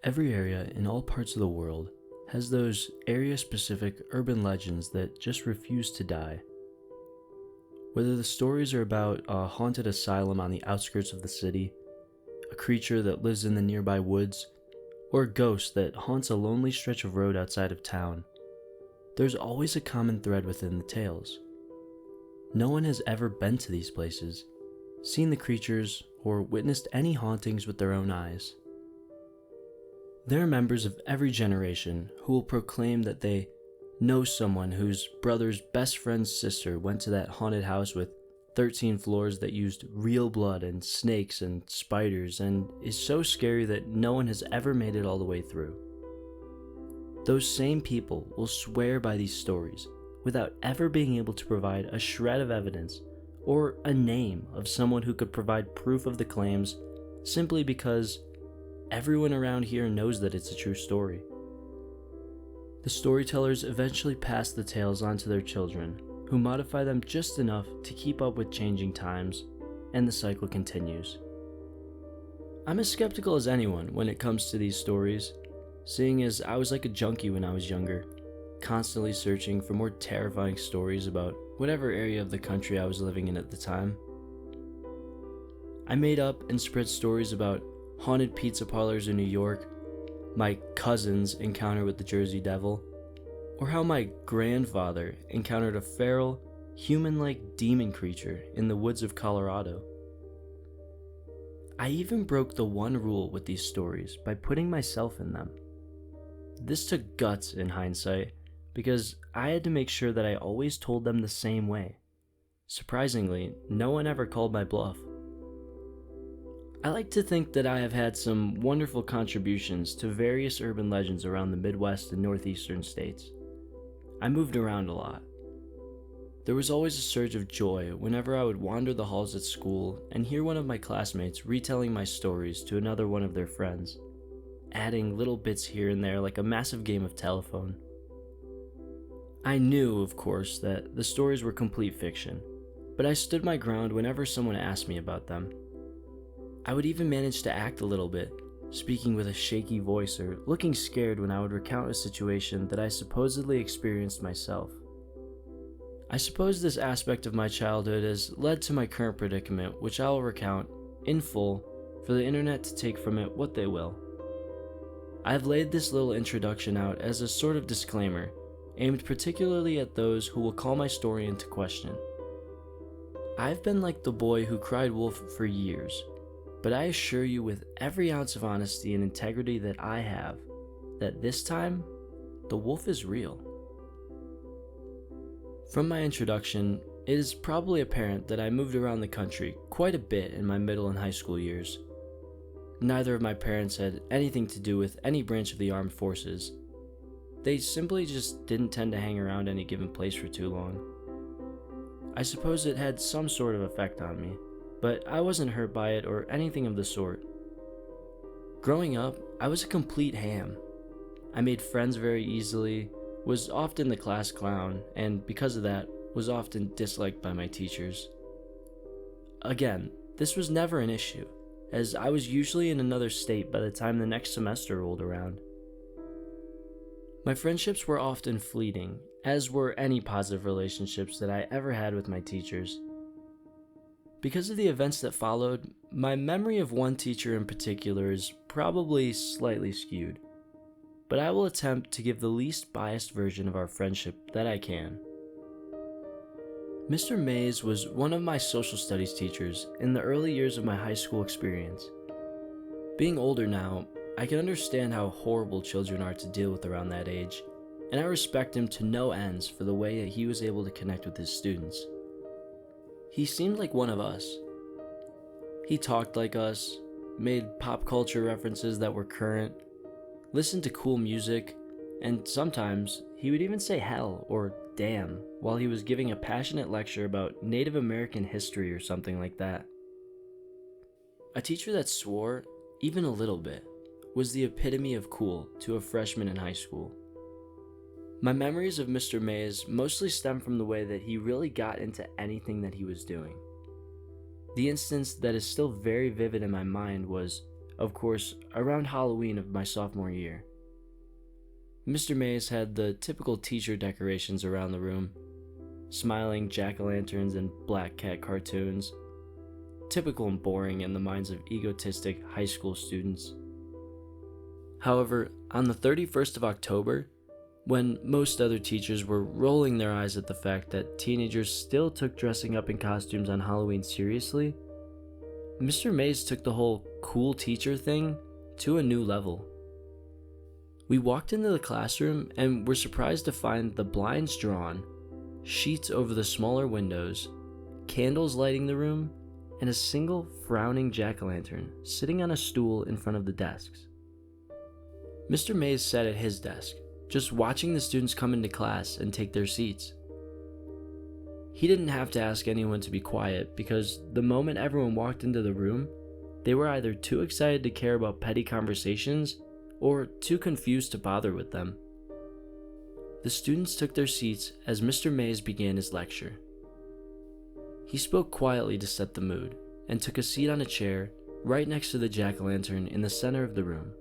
Every area in all parts of the world has those area-specific urban legends that just refuse to die. Whether the stories are about a haunted asylum on the outskirts of the city, a creature that lives in the nearby woods, or a ghost that haunts a lonely stretch of road outside of town, there's always a common thread within the tales. No one has ever been to these places, seen the creatures, or witnessed any hauntings with their own eyes. There are members of every generation who will proclaim that they know someone whose brother's best friend's sister went to that haunted house with 13 floors that used real blood and snakes and spiders and is so scary that no one has ever made it all the way through. Those same people will swear by these stories without ever being able to provide a shred of evidence or a name of someone who could provide proof of the claims simply because everyone around here knows that it's a true story. The storytellers eventually pass the tales on to their children, who modify them just enough to keep up with changing times, and the cycle continues. I'm as skeptical as anyone when it comes to these stories, seeing as I was like a junkie when I was younger, constantly searching for more terrifying stories about whatever area of the country I was living in at the time. I made up and spread stories about haunted pizza parlors in New York, my cousin's encounter with the Jersey Devil, or how my grandfather encountered a feral, human-like demon creature in the woods of Colorado. I even broke the one rule with these stories by putting myself in them. This took guts in hindsight, because I had to make sure that I always told them the same way. Surprisingly, no one ever called my bluff. I like to think that I have had some wonderful contributions to various urban legends around the Midwest and Northeastern states. I moved around a lot. There was always a surge of joy whenever I would wander the halls at school and hear one of my classmates retelling my stories to another one of their friends, adding little bits here and there like a massive game of telephone. I knew, of course, that the stories were complete fiction, but I stood my ground whenever someone asked me about them. I would even manage to act a little bit, speaking with a shaky voice or looking scared when I would recount a situation that I supposedly experienced myself. I suppose this aspect of my childhood has led to my current predicament, which I will recount, in full, for the internet to take from it what they will. I have laid this little introduction out as a sort of disclaimer, aimed particularly at those who will call my story into question. I've been like the boy who cried wolf for years, but I assure you with every ounce of honesty and integrity that I have, that this time, the wolf is real. From my introduction, it is probably apparent that I moved around the country quite a bit in my middle and high school years. Neither of my parents had anything to do with any branch of the armed forces. They simply just didn't tend to hang around any given place for too long. I suppose it had some sort of effect on me, but I wasn't hurt by it or anything of the sort. Growing up, I was a complete ham. I made friends very easily, was often the class clown, and because of that, was often disliked by my teachers. Again, this was never an issue, as I was usually in another state by the time the next semester rolled around. My friendships were often fleeting, as were any positive relationships that I ever had with my teachers. Because of the events that followed, my memory of one teacher in particular is probably slightly skewed, but I will attempt to give the least biased version of our friendship that I can. Mr. Mays was one of my social studies teachers in the early years of my high school experience. Being older now, I can understand how horrible children are to deal with around that age, and I respect him to no ends for the way that he was able to connect with his students. He seemed like one of us. He talked like us, made pop culture references that were current, listened to cool music, and sometimes he would even say hell or damn while he was giving a passionate lecture about Native American history or something like that. A teacher that swore, even a little bit, was the epitome of cool to a freshman in high school. My memories of Mr. Mays mostly stem from the way that he really got into anything that he was doing. The instance that is still very vivid in my mind was of course, around Halloween of my sophomore year. Mr. Mays had the typical teacher decorations around the room, smiling jack-o'-lanterns and black cat cartoons, typical and boring in the minds of egotistic high school students. However, on the 31st of October, when most other teachers were rolling their eyes at the fact that teenagers still took dressing up in costumes on Halloween seriously, Mr. Mays took the whole cool teacher thing to a new level. We walked into the classroom and were surprised to find the blinds drawn, sheets over the smaller windows, candles lighting the room, and a single frowning jack-o'-lantern sitting on a stool in front of the desks. Mr. Mays sat at his desk, just watching the students come into class and take their seats. He didn't have to ask anyone to be quiet because the moment everyone walked into the room, they were either too excited to care about petty conversations or too confused to bother with them. The students took their seats as Mr. Mays began his lecture. He spoke quietly to set the mood and took a seat on a chair right next to the jack-o'-lantern in the center of the room.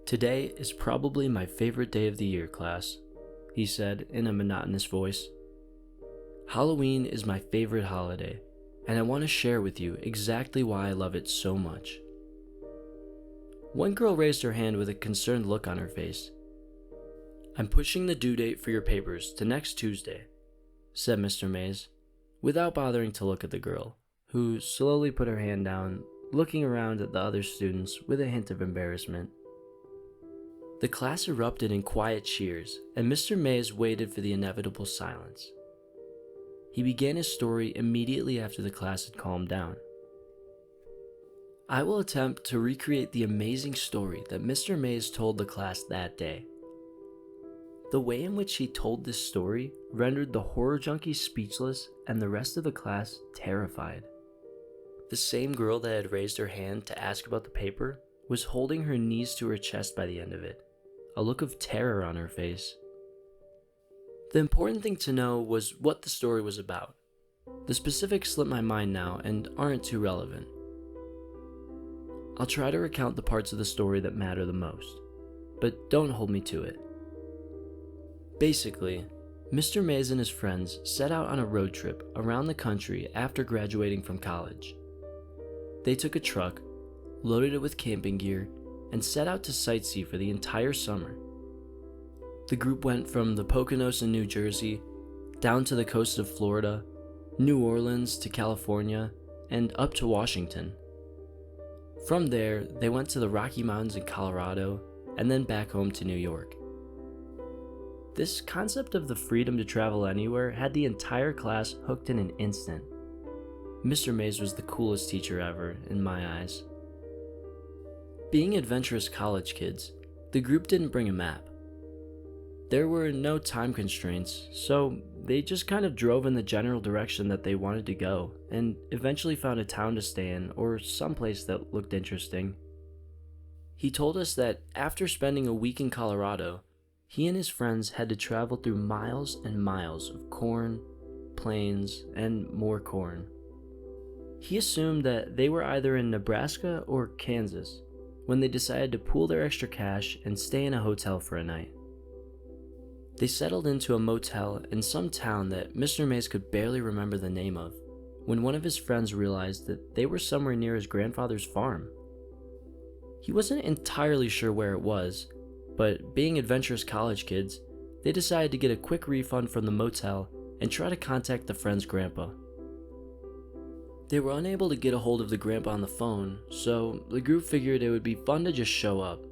"Today is probably my favorite day of the year, class," he said in a monotonous voice. "Halloween is my favorite holiday, and I want to share with you exactly why I love it so much." One girl raised her hand with a concerned look on her face. "I'm pushing the due date for your papers to next Tuesday," said Mr. Mays, without bothering to look at the girl, who slowly put her hand down, looking around at the other students with a hint of embarrassment. The class erupted in quiet cheers, and Mr. Mays waited for the inevitable silence. He began his story immediately after the class had calmed down. I will attempt to recreate the amazing story that Mr. Mays told the class that day. The way in which he told this story rendered the horror junkies speechless and the rest of the class terrified. The same girl that had raised her hand to ask about the paper was holding her knees to her chest by the end of it, a look of terror on her face. The important thing to know was what the story was about. The specifics slip my mind now and aren't too relevant. I'll try to recount the parts of the story that matter the most, but don't hold me to it. Basically, Mr. Mays and his friends set out on a road trip around the country after graduating from college. They took a truck, loaded it with camping gear, and set out to sightsee for the entire summer. The group went from the Poconos in New Jersey, down to the coast of Florida, New Orleans to California, and up to Washington. From there, they went to the Rocky Mountains in Colorado, and then back home to New York. This concept of the freedom to travel anywhere had the entire class hooked in an instant. Mr. Mays was the coolest teacher ever, in my eyes. Being adventurous college kids, the group didn't bring a map. There were no time constraints, so they just kind of drove in the general direction that they wanted to go, and eventually found a town to stay in or someplace that looked interesting. He told us that after spending a week in Colorado, he and his friends had to travel through miles and miles of corn, plains, and more corn. He assumed that they were either in Nebraska or Kansas when they decided to pool their extra cash and stay in a hotel for a night. They settled into a motel in some town that Mr. Mays could barely remember the name of when one of his friends realized that they were somewhere near his grandfather's farm. He wasn't entirely sure where it was, but being adventurous college kids, they decided to get a quick refund from the motel and try to contact the friend's grandpa. They were unable to get a hold of the grandpa on the phone, so the group figured it would be fun to just show up.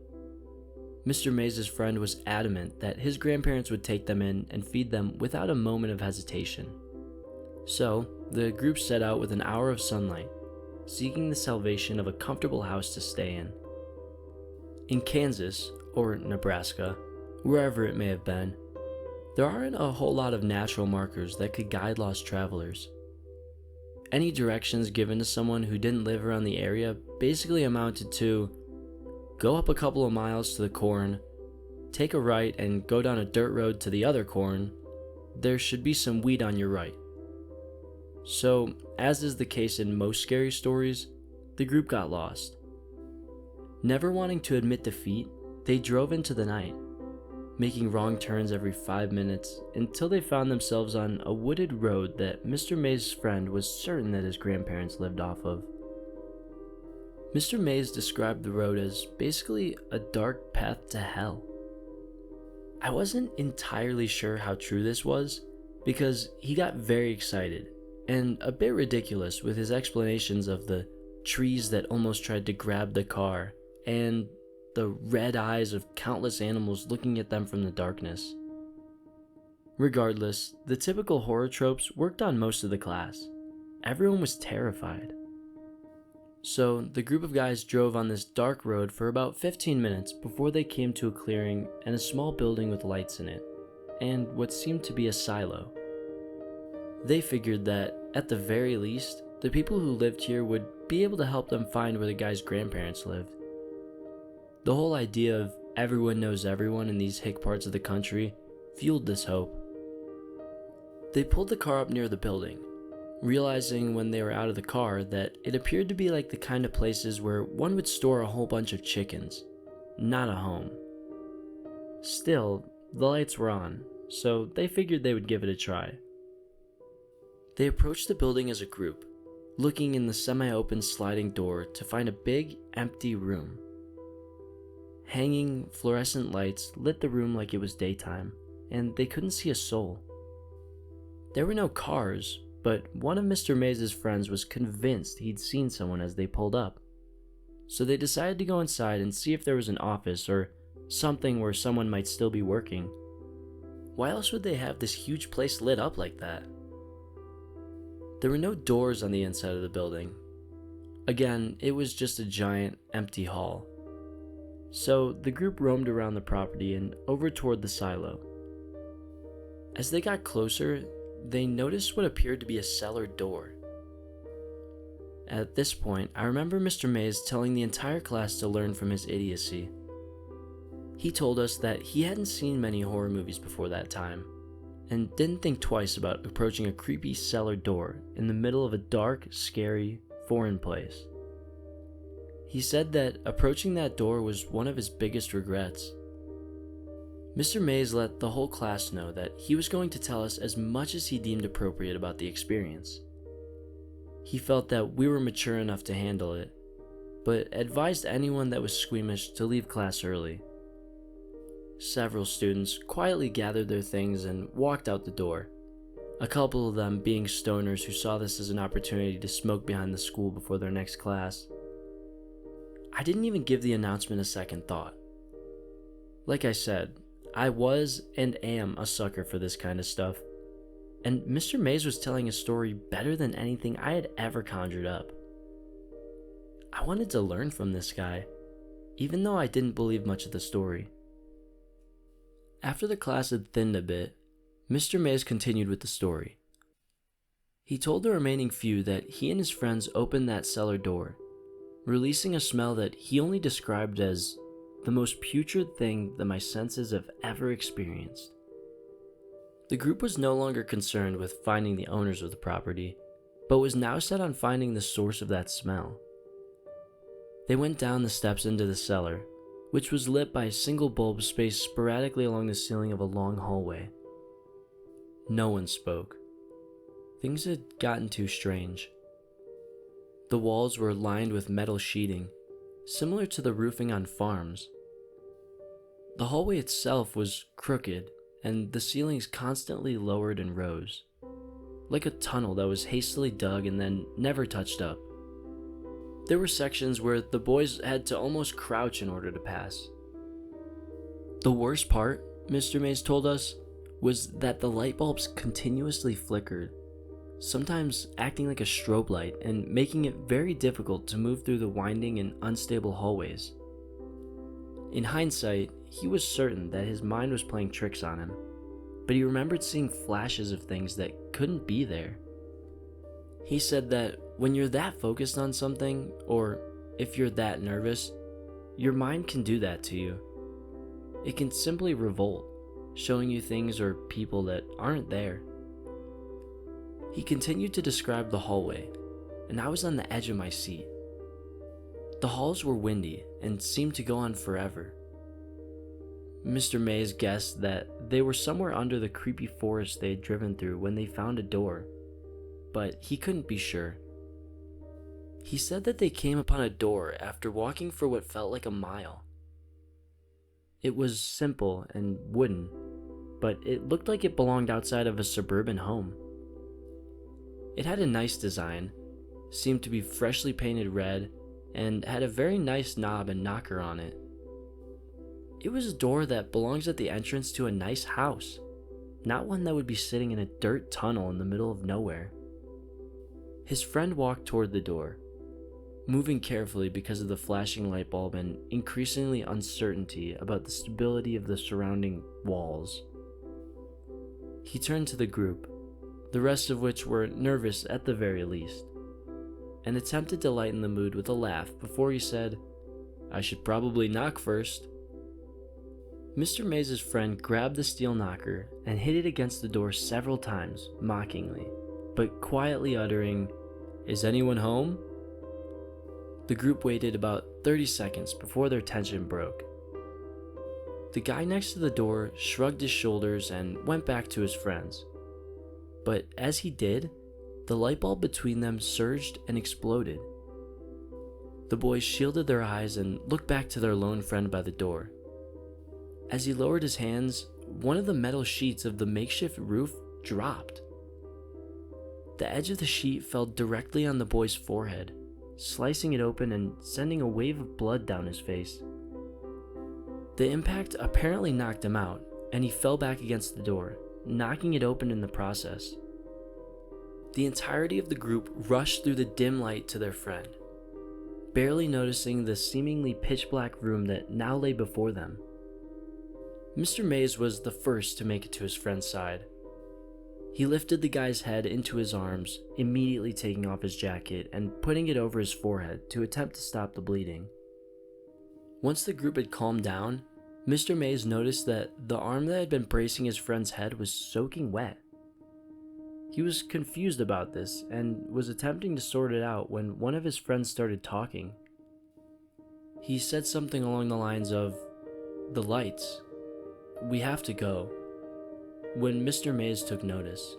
Mr. Mays' friend was adamant that his grandparents would take them in and feed them without a moment of hesitation. So, the group set out with an hour of sunlight, seeking the salvation of a comfortable house to stay in. In Kansas, or Nebraska, wherever it may have been, there aren't a whole lot of natural markers that could guide lost travelers. Any directions given to someone who didn't live around the area basically amounted to go up a couple of miles to the corn, take a right and go down a dirt road to the other corn. There should be some wheat on your right. So, as is the case in most scary stories, the group got lost, Never wanting to admit defeat, they drove into the night, making wrong turns every 5 minutes until they found themselves on a wooded road that Mr. May's friend was certain that his grandparents lived off of. Mr. Mays described the road as basically a dark path to hell. I wasn't entirely sure how true this was because he got very excited and a bit ridiculous with his explanations of the trees that almost tried to grab the car and the red eyes of countless animals looking at them from the darkness. Regardless, the typical horror tropes worked on most of the class. Everyone was terrified. So the group of guys drove on this dark road for about 15 minutes before they came to a clearing and a small building with lights in it, and what seemed to be a silo. They figured that, at the very least, the people who lived here would be able to help them find where the guy's grandparents lived. The whole idea of everyone knows everyone in these hick parts of the country fueled this hope. They pulled the car up near the building, realizing when they were out of the car that it appeared to be like the kind of places where one would store a whole bunch of chickens, not a home. Still, the lights were on, so they figured they would give it a try. They approached the building as a group, looking in the semi-open sliding door to find a big, empty room. Hanging fluorescent lights lit the room like it was daytime, and they couldn't see a soul. There were no cars, but one of Mr. Mays' friends was convinced he'd seen someone as they pulled up. So they decided to go inside and see if there was an office or something where someone might still be working. Why else would they have this huge place lit up like that? There were no doors on the inside of the building. Again, it was just a giant, empty hall. So the group roamed around the property and over toward the silo. As they got closer, they noticed what appeared to be a cellar door. At this point, I remember Mr. Mays telling the entire class to learn from his idiocy. He told us that he hadn't seen many horror movies before that time, and didn't think twice about approaching a creepy cellar door in the middle of a dark, scary, foreign place. He said that approaching that door was one of his biggest regrets. Mr. Mays let the whole class know that he was going to tell us as much as he deemed appropriate about the experience. He felt that we were mature enough to handle it, but advised anyone that was squeamish to leave class early. Several students quietly gathered their things and walked out the door, a couple of them being stoners who saw this as an opportunity to smoke behind the school before their next class. I didn't even give the announcement a second thought. Like I said, I was and am a sucker for this kind of stuff, and Mr. Mays was telling a story better than anything I had ever conjured up. I wanted to learn from this guy, even though I didn't believe much of the story. After the class had thinned a bit, Mr. Mays continued with the story. He told the remaining few that he and his friends opened that cellar door, releasing a smell that he only described as the most putrid thing that my senses have ever experienced. The group was no longer concerned with finding the owners of the property, but was now set on finding the source of that smell. They went down the steps into the cellar, which was lit by a single bulb spaced sporadically along the ceiling of a long hallway. No one spoke. Things had gotten too strange. The walls were lined with metal sheeting, similar to the roofing on farms. The hallway itself was crooked, and the ceilings constantly lowered and rose, like a tunnel that was hastily dug and then never touched up. There were sections where the boys had to almost crouch in order to pass. The worst part, Mr. Mays told us, was that the light bulbs continuously flickered, sometimes acting like a strobe light and making it very difficult to move through the winding and unstable hallways. In hindsight, he was certain that his mind was playing tricks on him, but he remembered seeing flashes of things that couldn't be there. He said that when you're that focused on something, or if you're that nervous, your mind can do that to you. It can simply revolt, showing you things or people that aren't there. He continued to describe the hallway, and I was on the edge of my seat. The halls were windy and seemed to go on forever. Mr. Mays guessed that they were somewhere under the creepy forest they had driven through when they found a door, but he couldn't be sure. He said that they came upon a door after walking for what felt like a mile. It was simple and wooden, but it looked like it belonged outside of a suburban home. It had a nice design, seemed to be freshly painted red, and had a very nice knob and knocker on it. It was a door that belongs at the entrance to a nice house, not one that would be sitting in a dirt tunnel in the middle of nowhere. His friend walked toward the door, moving carefully because of the flashing light bulb and increasingly uncertainty about the stability of the surrounding walls. He turned to the group, the rest of which were nervous at the very least, and attempted to lighten the mood with a laugh before he said, "I should probably knock first." Mr. Mays' friend grabbed the steel knocker and hit it against the door several times, mockingly, but quietly uttering, "Is anyone home?" The group waited about 30 seconds before their tension broke. The guy next to the door shrugged his shoulders and went back to his friends. But as he did, the light bulb between them surged and exploded. The boys shielded their eyes and looked back to their lone friend by the door. As he lowered his hands, one of the metal sheets of the makeshift roof dropped. The edge of the sheet fell directly on the boy's forehead, slicing it open and sending a wave of blood down his face. The impact apparently knocked him out, and he fell back against the door, knocking it open in the process. The entirety of the group rushed through the dim light to their friend, barely noticing the seemingly pitch-black room that now lay before them. Mr. Mays was the first to make it to his friend's side. He lifted the guy's head into his arms, immediately taking off his jacket and putting it over his forehead to attempt to stop the bleeding. Once the group had calmed down, Mr. Mays noticed that the arm that had been bracing his friend's head was soaking wet. He was confused about this and was attempting to sort it out when one of his friends started talking. He said something along the lines of, "The lights. We have to go," when Mr. Mays took notice.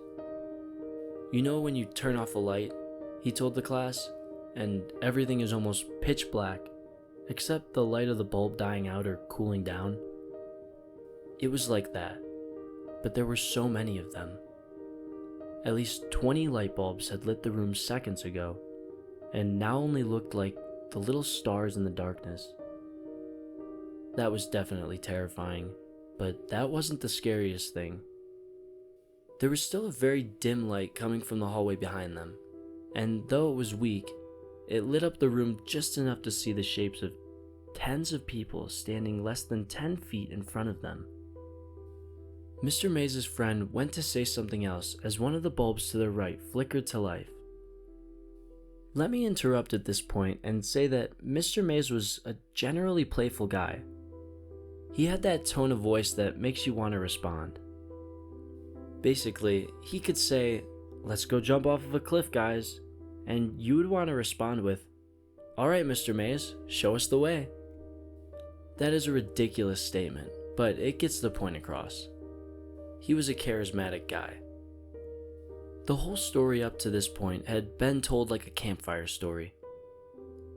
"You know when you turn off a light," he told the class, "and everything is almost pitch black, except the light of the bulb dying out or cooling down? It was like that, but there were so many of them. At least 20 light bulbs had lit the room seconds ago, and now only looked like the little stars in the darkness. That was definitely terrifying, but that wasn't the scariest thing. There was still a very dim light coming from the hallway behind them, and though it was weak, it lit up the room just enough to see the shapes of tens of people standing less than 10 feet in front of them." Mr. Mays' friend went to say something else as one of the bulbs to the right flickered to life. Let me interrupt at this point and say that Mr. Mays was a generally playful guy. He had that tone of voice that makes you want to respond. Basically, he could say, "Let's go jump off of a cliff, guys," and you would want to respond with, "All right, Mr. Mays, show us the way." That is a ridiculous statement, but it gets the point across. He was a charismatic guy. The whole story up to this point had been told like a campfire story.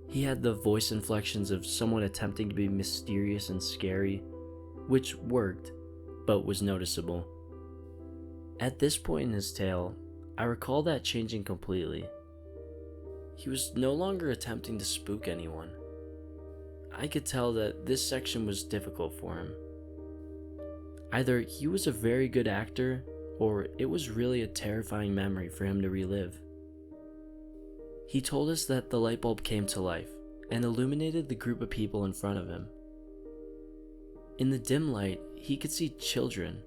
He had the voice inflections of someone attempting to be mysterious and scary, which worked, but was noticeable. At this point in his tale, I recall that changing completely. He was no longer attempting to spook anyone. I could tell that this section was difficult for him. Either he was a very good actor, or it was really a terrifying memory for him to relive. He told us that the light bulb came to life and illuminated the group of people in front of him. In the dim light, he could see children,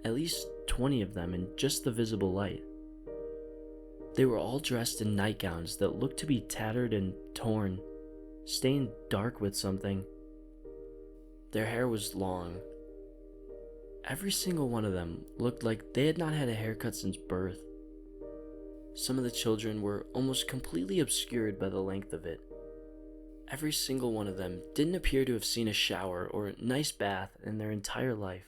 at least 20 of them in just the visible light. They were all dressed in nightgowns that looked to be tattered and torn, stained dark with something. Their hair was long. Every single one of them looked like they had not had a haircut since birth. Some of the children were almost completely obscured by the length of it. Every single one of them didn't appear to have seen a shower or nice bath in their entire life.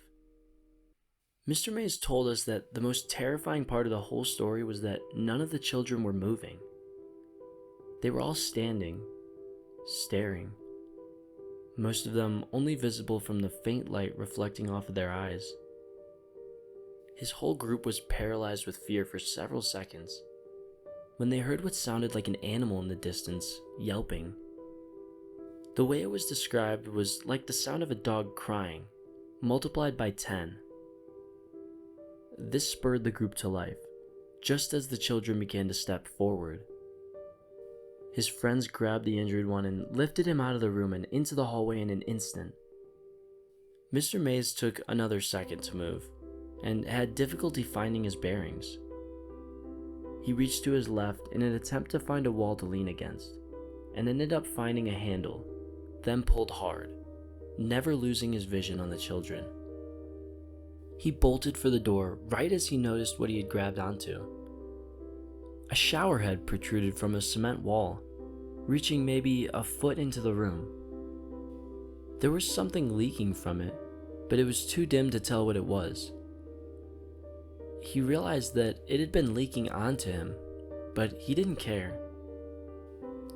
Mr. Mays told us that the most terrifying part of the whole story was that none of the children were moving. They were all standing, staring, most of them only visible from the faint light reflecting off of their eyes. His whole group was paralyzed with fear for several seconds when they heard what sounded like an animal in the distance, yelping. The way it was described was like the sound of a dog crying, multiplied by 10. This spurred the group to life, just as the children began to step forward. His friends grabbed the injured one and lifted him out of the room and into the hallway in an instant. Mr. Mays took another second to move, and had difficulty finding his bearings. He reached to his left in an attempt to find a wall to lean against, and ended up finding a handle, then pulled hard, never losing his vision on the children. He bolted for the door right as he noticed what he had grabbed onto. A shower head protruded from a cement wall, reaching maybe a foot into the room. There was something leaking from it, but it was too dim to tell what it was. He realized that it had been leaking onto him, but he didn't care.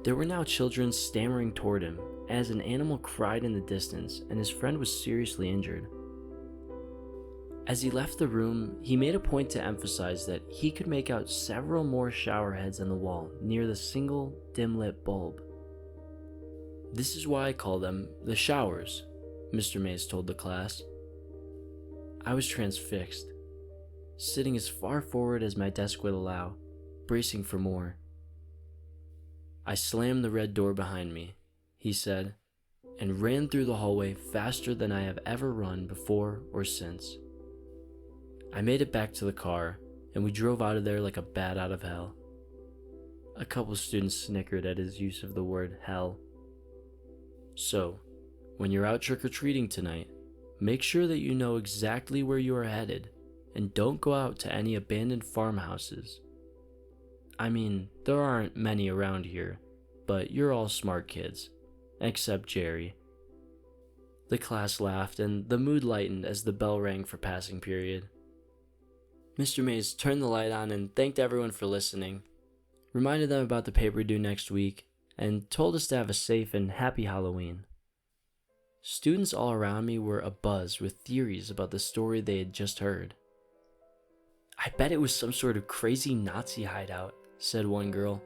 There were now children stammering toward him as an animal cried in the distance and his friend was seriously injured. As he left the room, he made a point to emphasize that he could make out several more shower heads on the wall near the single dim-lit bulb. "This is why I call them the showers," Mr. Mays told the class. I was transfixed, sitting as far forward as my desk would allow, bracing for more. "I slammed the red door behind me," he said, and ran through the hallway faster than I have ever run before or since. I made it back to the car, and we drove out of there like a bat out of hell. A couple students snickered at his use of the word hell. So, when you're out trick-or-treating tonight, make sure that you know exactly where you are headed, and don't go out to any abandoned farmhouses. I mean, there aren't many around here, but you're all smart kids, except Jerry. The class laughed, and the mood lightened as the bell rang for passing period. Mr. Mays turned the light on and thanked everyone for listening, reminded them about the paper due next week, and told us to have a safe and happy Halloween. Students all around me were abuzz with theories about the story they had just heard. "I bet it was some sort of crazy Nazi hideout," said one girl.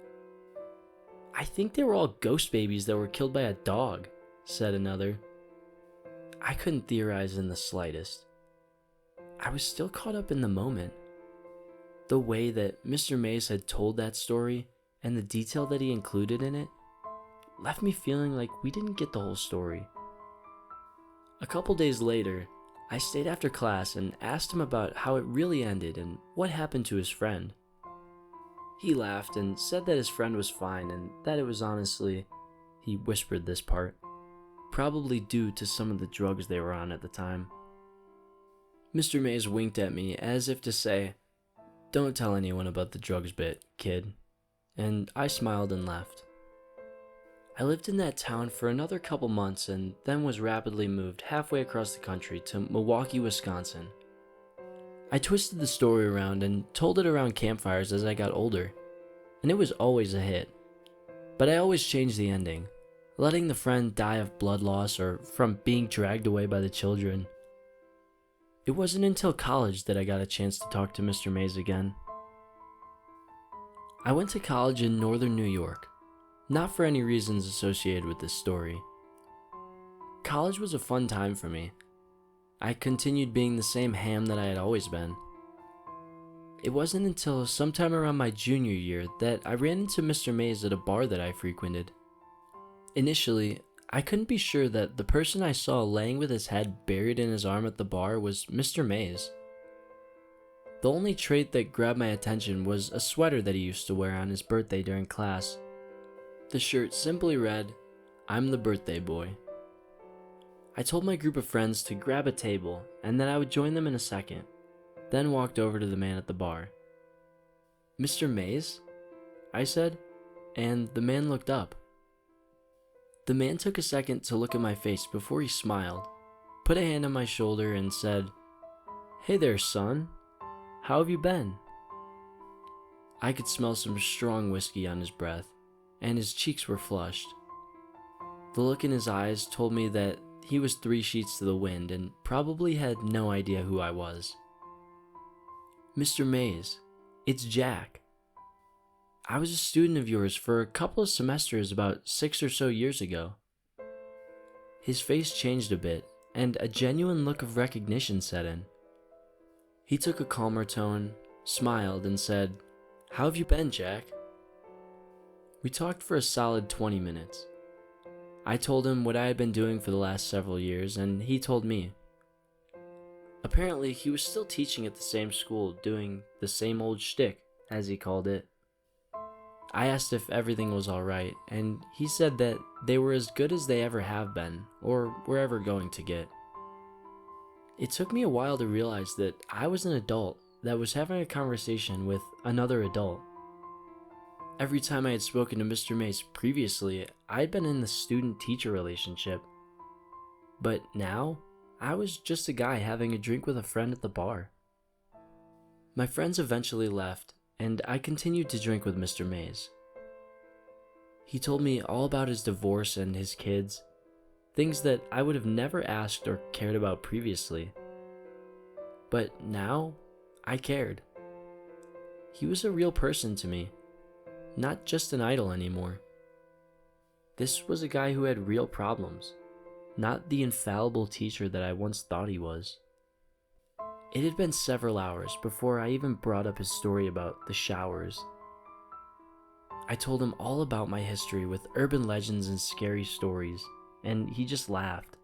"I think they were all ghost babies that were killed by a dog," said another. I couldn't theorize in the slightest. I was still caught up in the moment. The way that Mr. Mays had told that story and the detail that he included in it left me feeling like we didn't get the whole story. A couple days later, I stayed after class and asked him about how it really ended and what happened to his friend. He laughed and said that his friend was fine and that it was honestly, he whispered this part, probably due to some of the drugs they were on at the time. Mr. Mays winked at me as if to say, "Don't tell anyone about the drugs bit, kid," and I smiled and left. I lived in that town for another couple months and then was rapidly moved halfway across the country to Milwaukee, Wisconsin. I twisted the story around and told it around campfires as I got older, and it was always a hit. But I always changed the ending, letting the friend die of blood loss or from being dragged away by the children. It wasn't until college that I got a chance to talk to Mr. Mays again. I went to college in northern New York, not for any reasons associated with this story. College was a fun time for me. I continued being the same ham that I had always been. It wasn't until sometime around my junior year that I ran into Mr. Mays at a bar that I frequented. Initially, I couldn't be sure that the person I saw laying with his head buried in his arm at the bar was Mr. Mays. The only trait that grabbed my attention was a sweater that he used to wear on his birthday during class. The shirt simply read, "I'm the birthday boy." I told my group of friends to grab a table and that I would join them in a second, then walked over to the man at the bar. "Mr. Mays?" I said, and the man looked up. The man took a second to look at my face before he smiled, put a hand on my shoulder, and said, "Hey there, son. How have you been?" I could smell some strong whiskey on his breath, and his cheeks were flushed. The look in his eyes told me that he was 3 sheets to the wind and probably had no idea who I was. "Mr. Mays, it's Jack. I was a student of yours for a couple of semesters about 6 or so years ago." His face changed a bit, and a genuine look of recognition set in. He took a calmer tone, smiled, and said, "How have you been, Jack?" We talked for a solid 20 minutes. I told him what I had been doing for the last several years, and he told me. Apparently, he was still teaching at the same school, doing the same old shtick, as he called it. I asked if everything was alright, and he said that they were as good as they ever have been, or were ever going to get. It took me a while to realize that I was an adult that was having a conversation with another adult. Every time I had spoken to Mr. Mays previously, I had been in the student-teacher relationship. But now, I was just a guy having a drink with a friend at the bar. My friends eventually left, and I continued to drink with Mr. Mays. He told me all about his divorce and his kids, things that I would have never asked or cared about previously. But now, I cared. He was a real person to me, not just an idol anymore. This was a guy who had real problems, not the infallible teacher that I once thought he was. It had been several hours before I even brought up his story about the showers. I told him all about my history with urban legends and scary stories, and he just laughed.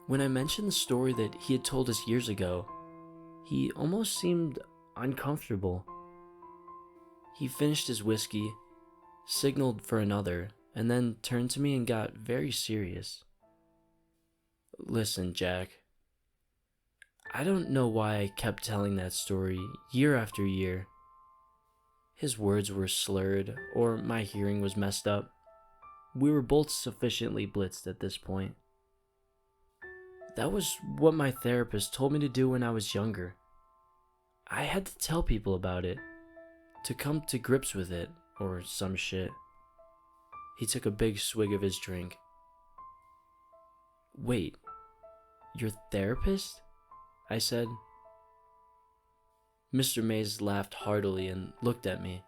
When I mentioned the story that he had told us years ago, he almost seemed uncomfortable. He finished his whiskey, signaled for another, and then turned to me and got very serious. "Listen, Jack. I don't know why I kept telling that story year after year." His words were slurred, or my hearing was messed up. We were both sufficiently blitzed at this point. "That was what my therapist told me to do when I was younger. I had to tell people about it, to come to grips with it, or some shit." He took a big swig of his drink. "Wait, your therapist?" I said. Mr. Mays laughed heartily and looked at me.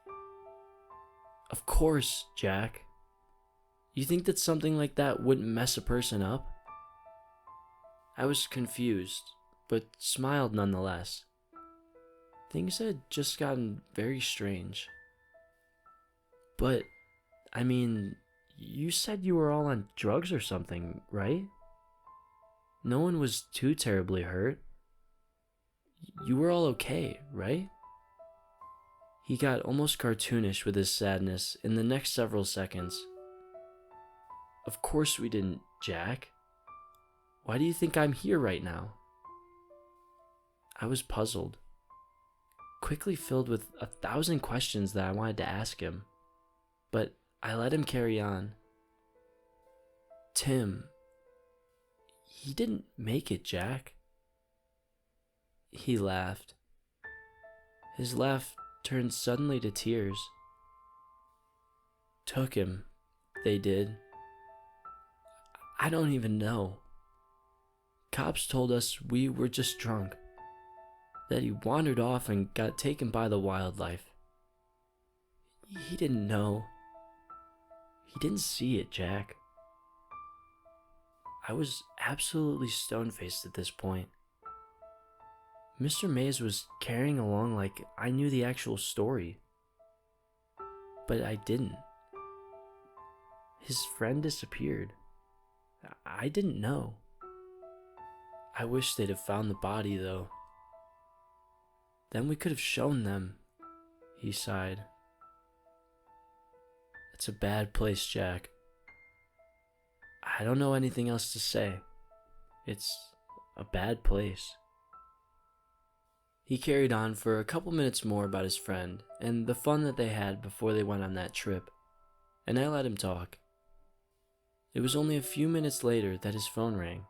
"Of course, Jack. You think that something like that wouldn't mess a person up?" I was confused, but smiled nonetheless. Things had just gotten very strange. "But, I mean, you said you were all on drugs or something, right? No one was too terribly hurt. You were all okay, right?" He got almost cartoonish with his sadness in the next several seconds. "Of course we didn't, Jack. Why do you think I'm here right now?" I was puzzled, quickly filled with 1,000 questions that I wanted to ask him, but I let him carry on. "Tim, he didn't make it, Jack." He laughed. His laugh turned suddenly to tears. "Took him, they did. I don't even know. Cops told us we were just drunk, that he wandered off and got taken by the wildlife. He didn't know. He didn't see it, Jack." I was absolutely stone-faced at this point. Mr. Mays was carrying along like I knew the actual story. But I didn't. His friend disappeared. I didn't know. I wish they'd have found the body, though. Then we could have shown them, he sighed. "It's a bad place, Jack. I don't know anything else to say. It's a bad place." He carried on for a couple minutes more about his friend and the fun that they had before they went on that trip, and I let him talk. It was only a few minutes later that his phone rang.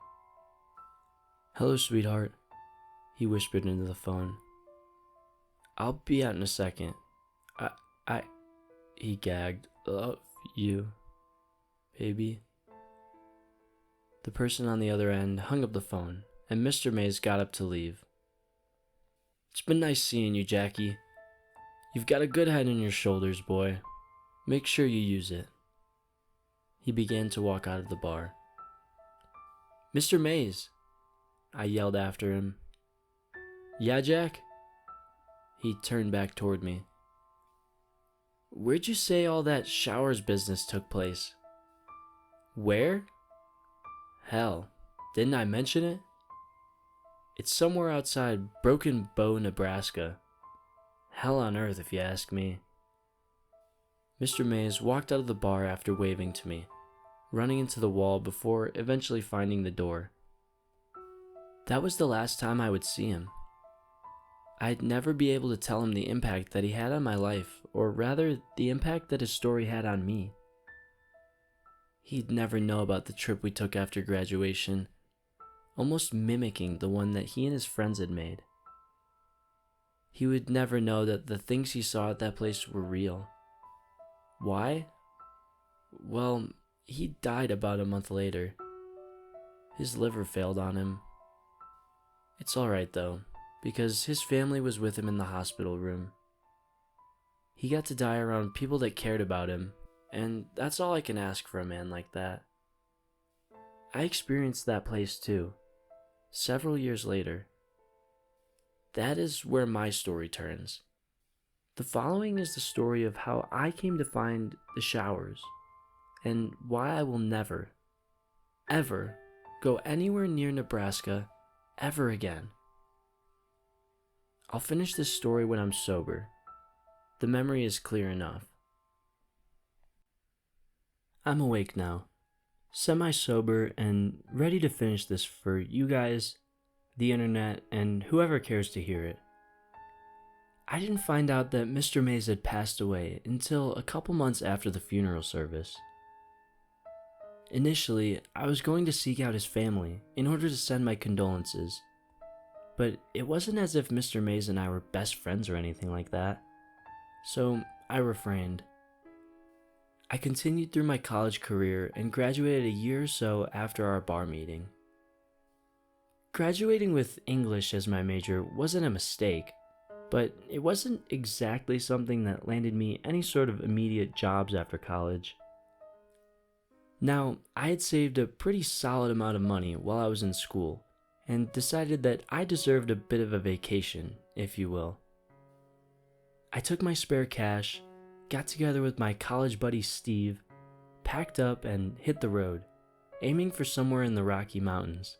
"Hello, sweetheart," he whispered into the phone. "I'll be out in a second. I, he gagged. "Love you, baby." The person on the other end hung up the phone, and Mr. Mays got up to leave. "It's been nice seeing you, Jackie. You've got a good head on your shoulders, boy. Make sure you use it." He began to walk out of the bar. "Mr. Mays," I yelled after him. "Yeah, Jack?" He turned back toward me. "Where'd you say all that showers business took place?" "Where? Hell, didn't I mention it? It's somewhere outside Broken Bow, Nebraska. Hell on earth, if you ask me." Mr. Mays walked out of the bar after waving to me, running into the wall before eventually finding the door. That was the last time I would see him. I'd never be able to tell him the impact that he had on my life, or rather, the impact that his story had on me. He'd never know about the trip we took after graduation, almost mimicking the one that he and his friends had made. He would never know that the things he saw at that place were real. Why? Well, he died about a month later. His liver failed on him. It's alright though, because his family was with him in the hospital room. He got to die around people that cared about him, and that's all I can ask for a man like that. I experienced that place too, several years later. That is where my story turns. The following is the story of how I came to find the showers, and why I will never, ever go anywhere near Nebraska ever again. I'll finish this story when I'm sober. The memory is clear enough. I'm awake now, semi-sober and ready to finish this for you guys, the internet, and whoever cares to hear it. I didn't find out that Mr. Mays had passed away until a couple months after the funeral service. Initially, I was going to seek out his family in order to send my condolences, but it wasn't as if Mr. Mays and I were best friends or anything like that, so I refrained. I continued through my college career and graduated a year or so after our bar meeting. Graduating with English as my major wasn't a mistake, but it wasn't exactly something that landed me any sort of immediate jobs after college. Now, I had saved a pretty solid amount of money while I was in school, and decided that I deserved a bit of a vacation, if you will. I took my spare cash, got together with my college buddy Steve, packed up and hit the road, aiming for somewhere in the Rocky Mountains.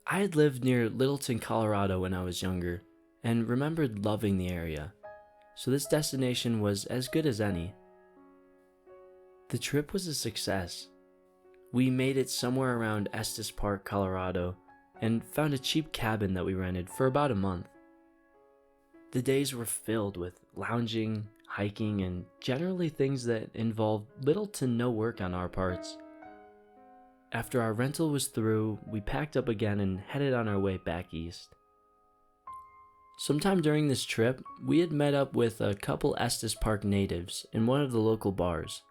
I had lived near Littleton, Colorado when I was younger, and remembered loving the area, so this destination was as good as any. The trip was a success. We made it somewhere around Estes Park, Colorado, and found a cheap cabin that we rented for about a month. The days were filled with lounging, hiking, and generally things that involved little to no work on our parts. After our rental was through, we packed up again and headed on our way back east. Sometime during this trip, we had met up with a couple Estes Park natives in one of the local bars.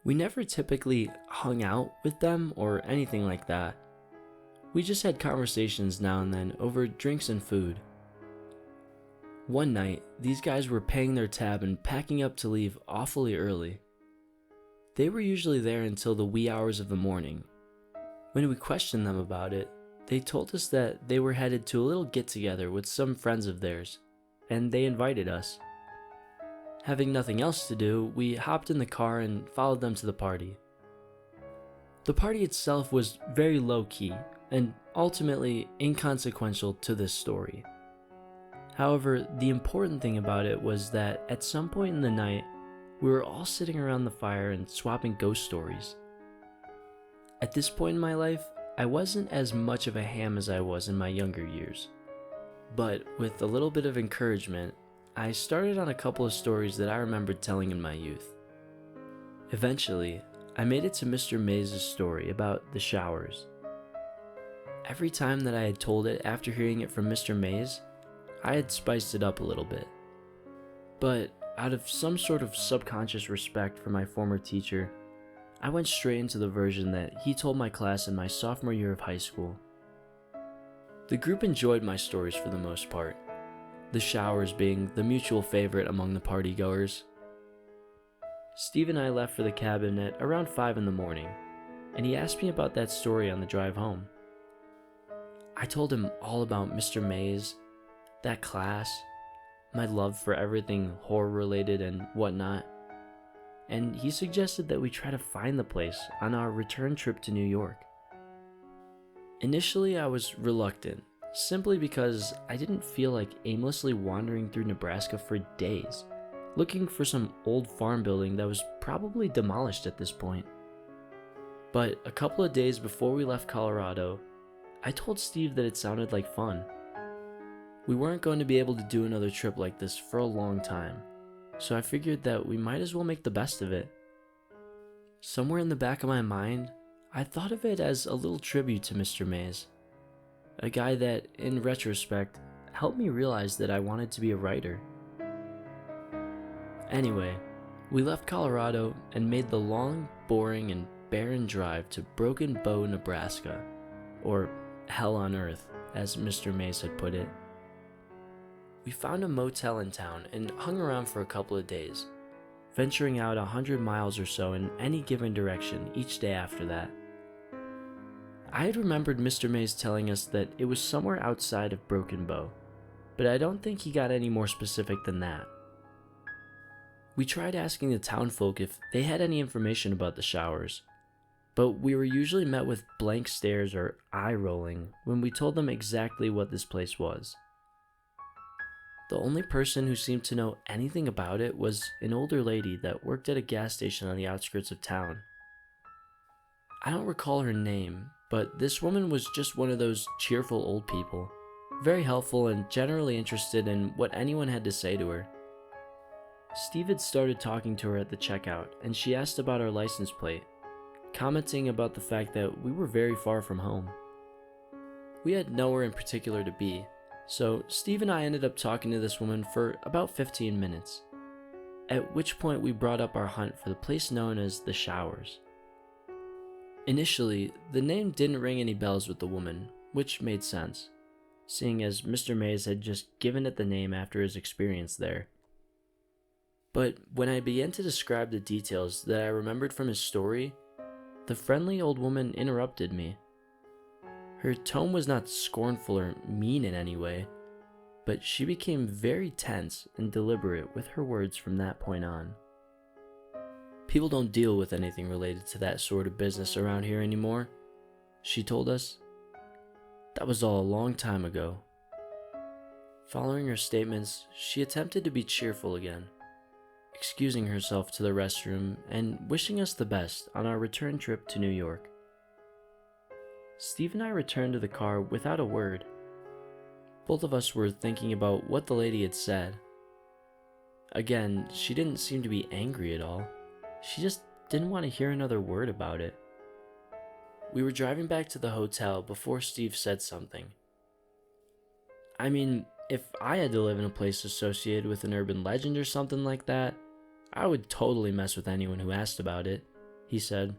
We never typically hung out with them or anything like that. We just had conversations now and then over drinks and food. One night, these guys were paying their tab and packing up to leave awfully early. They were usually there until the wee hours of the morning. When we questioned them about it, they told us that they were headed to a little get-together with some friends of theirs, and they invited us. Having nothing else to do, we hopped in the car and followed them to the party. The party itself was very low-key, and ultimately inconsequential to this story. However, the important thing about it was that at some point in the night, we were all sitting around the fire and swapping ghost stories. At this point in my life, I wasn't as much of a ham as I was in my younger years. But with a little bit of encouragement, I started on a couple of stories that I remembered telling in my youth. Eventually, I made it to Mr. Mays' story about the showers. Every time that I had told it after hearing it from Mr. Mays, I had spiced it up a little bit. But out of some sort of subconscious respect for my former teacher, I went straight into the version that he told my class in my sophomore year of high school. The group enjoyed my stories for the most part, the showers being the mutual favorite among the partygoers. Steve and I left for the cabin at around 5 in the morning, and he asked me about that story on the drive home. I told him all about Mr. Mays, that class, my love for everything horror-related and whatnot, and he suggested that we try to find the place on our return trip to New York. Initially, I was reluctant, simply because I didn't feel like aimlessly wandering through Nebraska for days, looking for some old farm building that was probably demolished at this point. But a couple of days before we left Colorado, I told Steve that it sounded like fun. We weren't going to be able to do another trip like this for a long time, so I figured that we might as well make the best of it. Somewhere in the back of my mind, I thought of it as a little tribute to Mr. Mays, a guy that, in retrospect, helped me realize that I wanted to be a writer. Anyway, we left Colorado and made the long, boring, and barren drive to Broken Bow, Nebraska, or hell on earth, as Mr. Mays had put it. We found a motel in town and hung around for a couple of days, venturing out 100 miles or so in any given direction each day after that. I had remembered Mr. Mays telling us that it was somewhere outside of Broken Bow, but I don't think he got any more specific than that. We tried asking the townfolk if they had any information about the showers, but we were usually met with blank stares or eye rolling when we told them exactly what this place was. The only person who seemed to know anything about it was an older lady that worked at a gas station on the outskirts of town. I don't recall her name, but this woman was just one of those cheerful old people, very helpful and generally interested in what anyone had to say to her. Steve had started talking to her at the checkout, and she asked about our license plate, commenting about the fact that we were very far from home. We had nowhere in particular to be, so Steve and I ended up talking to this woman for about 15 minutes, at which point we brought up our hunt for the place known as the Showers. Initially, the name didn't ring any bells with the woman, which made sense, seeing as Mr. Mays had just given it the name after his experience there. But when I began to describe the details that I remembered from his story, the friendly old woman interrupted me. Her tone was not scornful or mean in any way, but she became very tense and deliberate with her words from that point on. People don't deal with anything related to that sort of business around here anymore, she told us. That was all a long time ago. Following her statements, she attempted to be cheerful again, excusing herself to the restroom and wishing us the best on our return trip to New York. Steve and I returned to the car without a word. Both of us were thinking about what the lady had said. Again, she didn't seem to be angry at all. She just didn't want to hear another word about it. We were driving back to the hotel before Steve said something. I mean, if I had to live in a place associated with an urban legend or something like that, I would totally mess with anyone who asked about it, he said.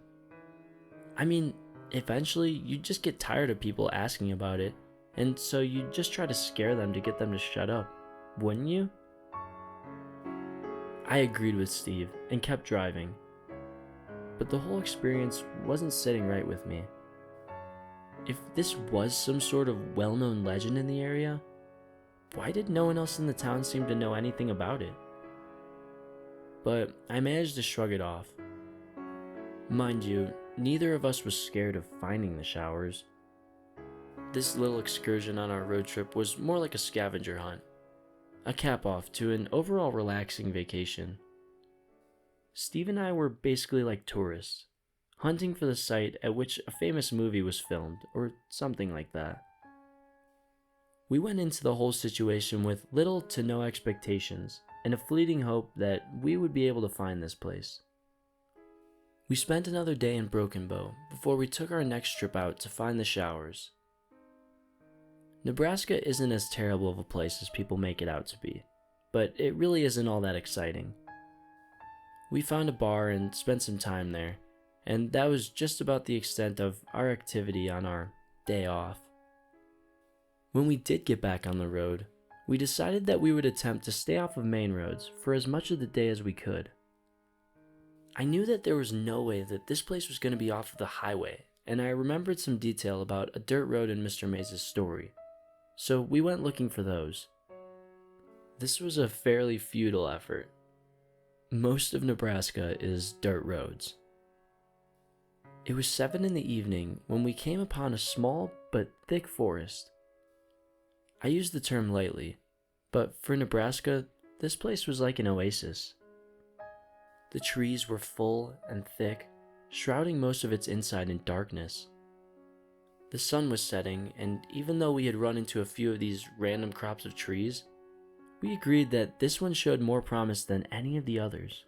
I mean, eventually you'd just get tired of people asking about it, and so you'd just try to scare them to get them to shut up, wouldn't you? I agreed with Steve and kept driving, but the whole experience wasn't sitting right with me. If this was some sort of well-known legend in the area, why did no one else in the town seem to know anything about it? But I managed to shrug it off. Mind you, neither of us was scared of finding the showers. This little excursion on our road trip was more like a scavenger hunt, a cap-off to an overall relaxing vacation. Steve and I were basically like tourists, hunting for the site at which a famous movie was filmed, or something like that. We went into the whole situation with little to no expectations, and a fleeting hope that we would be able to find this place. We spent another day in Broken Bow before we took our next trip out to find the showers. Nebraska isn't as terrible of a place as people make it out to be, but it really isn't all that exciting. We found a bar and spent some time there, and that was just about the extent of our activity on our day off. When we did get back on the road, we decided that we would attempt to stay off of main roads for as much of the day as we could. I knew that there was no way that this place was going to be off of the highway, and I remembered some detail about a dirt road in Mr. Mays' story, so we went looking for those. This was a fairly futile effort. Most of Nebraska is dirt roads. It was 7 in the evening when we came upon a small but thick forest. I use the term lightly, but for Nebraska, this place was like an oasis. The trees were full and thick, shrouding most of its inside in darkness. The sun was setting, and even though we had run into a few of these random crops of trees, we agreed that this one showed more promise than any of the others.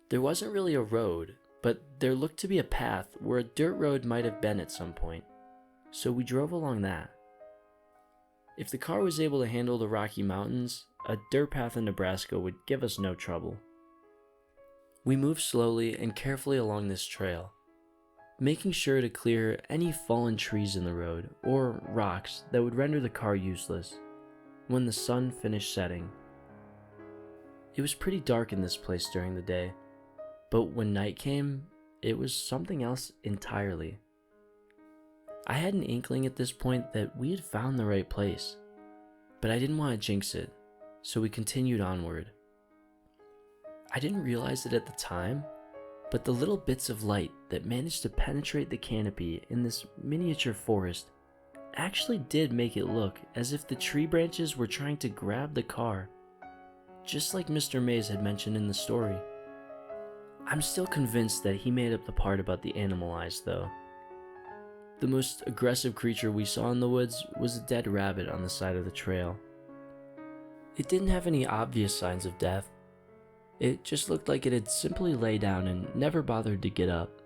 There wasn't really a road, but there looked to be a path where a dirt road might have been at some point, so we drove along that. If the car was able to handle the Rocky Mountains, a dirt path in Nebraska would give us no trouble. We moved slowly and carefully along this trail, making sure to clear any fallen trees in the road or rocks that would render the car useless when the sun finished setting. It was pretty dark in this place during the day, but when night came, it was something else entirely. I had an inkling at this point that we had found the right place, but I didn't want to jinx it, so we continued onward. I didn't realize it at the time, but the little bits of light that managed to penetrate the canopy in this miniature forest actually did make it look as if the tree branches were trying to grab the car, just like Mr. Mays had mentioned in the story. I'm still convinced that he made up the part about the animal eyes, though. The most aggressive creature we saw in the woods was a dead rabbit on the side of the trail. It didn't have any obvious signs of death. It just looked like it had simply laid down and never bothered to get up.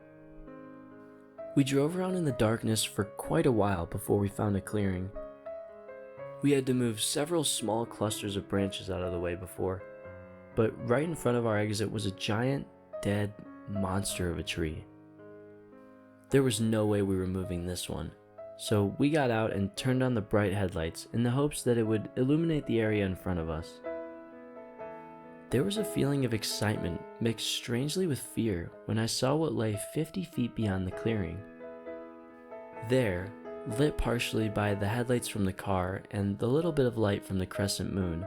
We drove around in the darkness for quite a while before we found a clearing. We had to move several small clusters of branches out of the way before, but right in front of our exit was a giant, dead monster of a tree. There was no way we were moving this one, so we got out and turned on the bright headlights in the hopes that it would illuminate the area in front of us. There was a feeling of excitement mixed strangely with fear when I saw what lay 50 feet beyond the clearing. There, lit partially by the headlights from the car and the little bit of light from the crescent moon,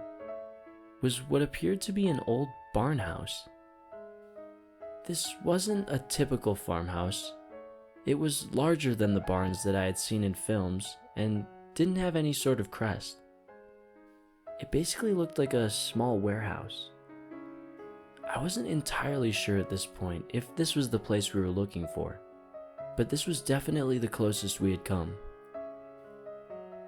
was what appeared to be an old barn house. This wasn't a typical farmhouse. It was larger than the barns that I had seen in films and didn't have any sort of crest. It basically looked like a small warehouse. I wasn't entirely sure at this point if this was the place we were looking for, but this was definitely the closest we had come.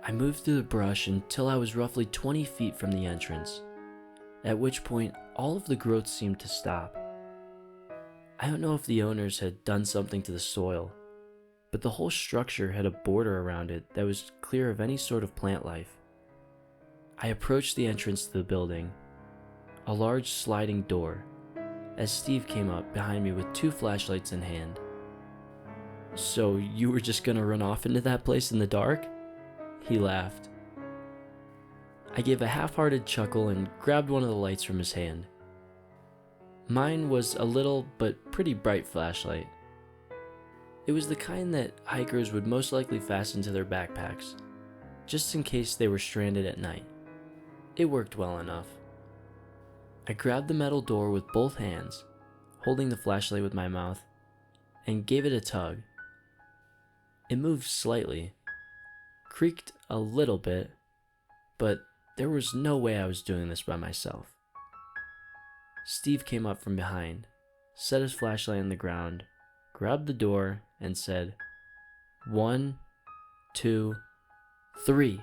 I moved through the brush until I was roughly 20 feet from the entrance, at which point all of the growth seemed to stop. I don't know if the owners had done something to the soil, but the whole structure had a border around it that was clear of any sort of plant life. I approached the entrance to the building, a large sliding door, as Steve came up behind me with 2 flashlights in hand. "So you were just gonna run off into that place in the dark?" He laughed. I gave a half-hearted chuckle and grabbed one of the lights from his hand. Mine was a little but pretty bright flashlight. It was the kind that hikers would most likely fasten to their backpacks, just in case they were stranded at night. It worked well enough. I grabbed the metal door with both hands, holding the flashlight with my mouth, and gave it a tug. It moved slightly, creaked a little bit, but there was no way I was doing this by myself. Steve came up from behind, set his flashlight on the ground, grabbed the door, and said, 1, 2, 3.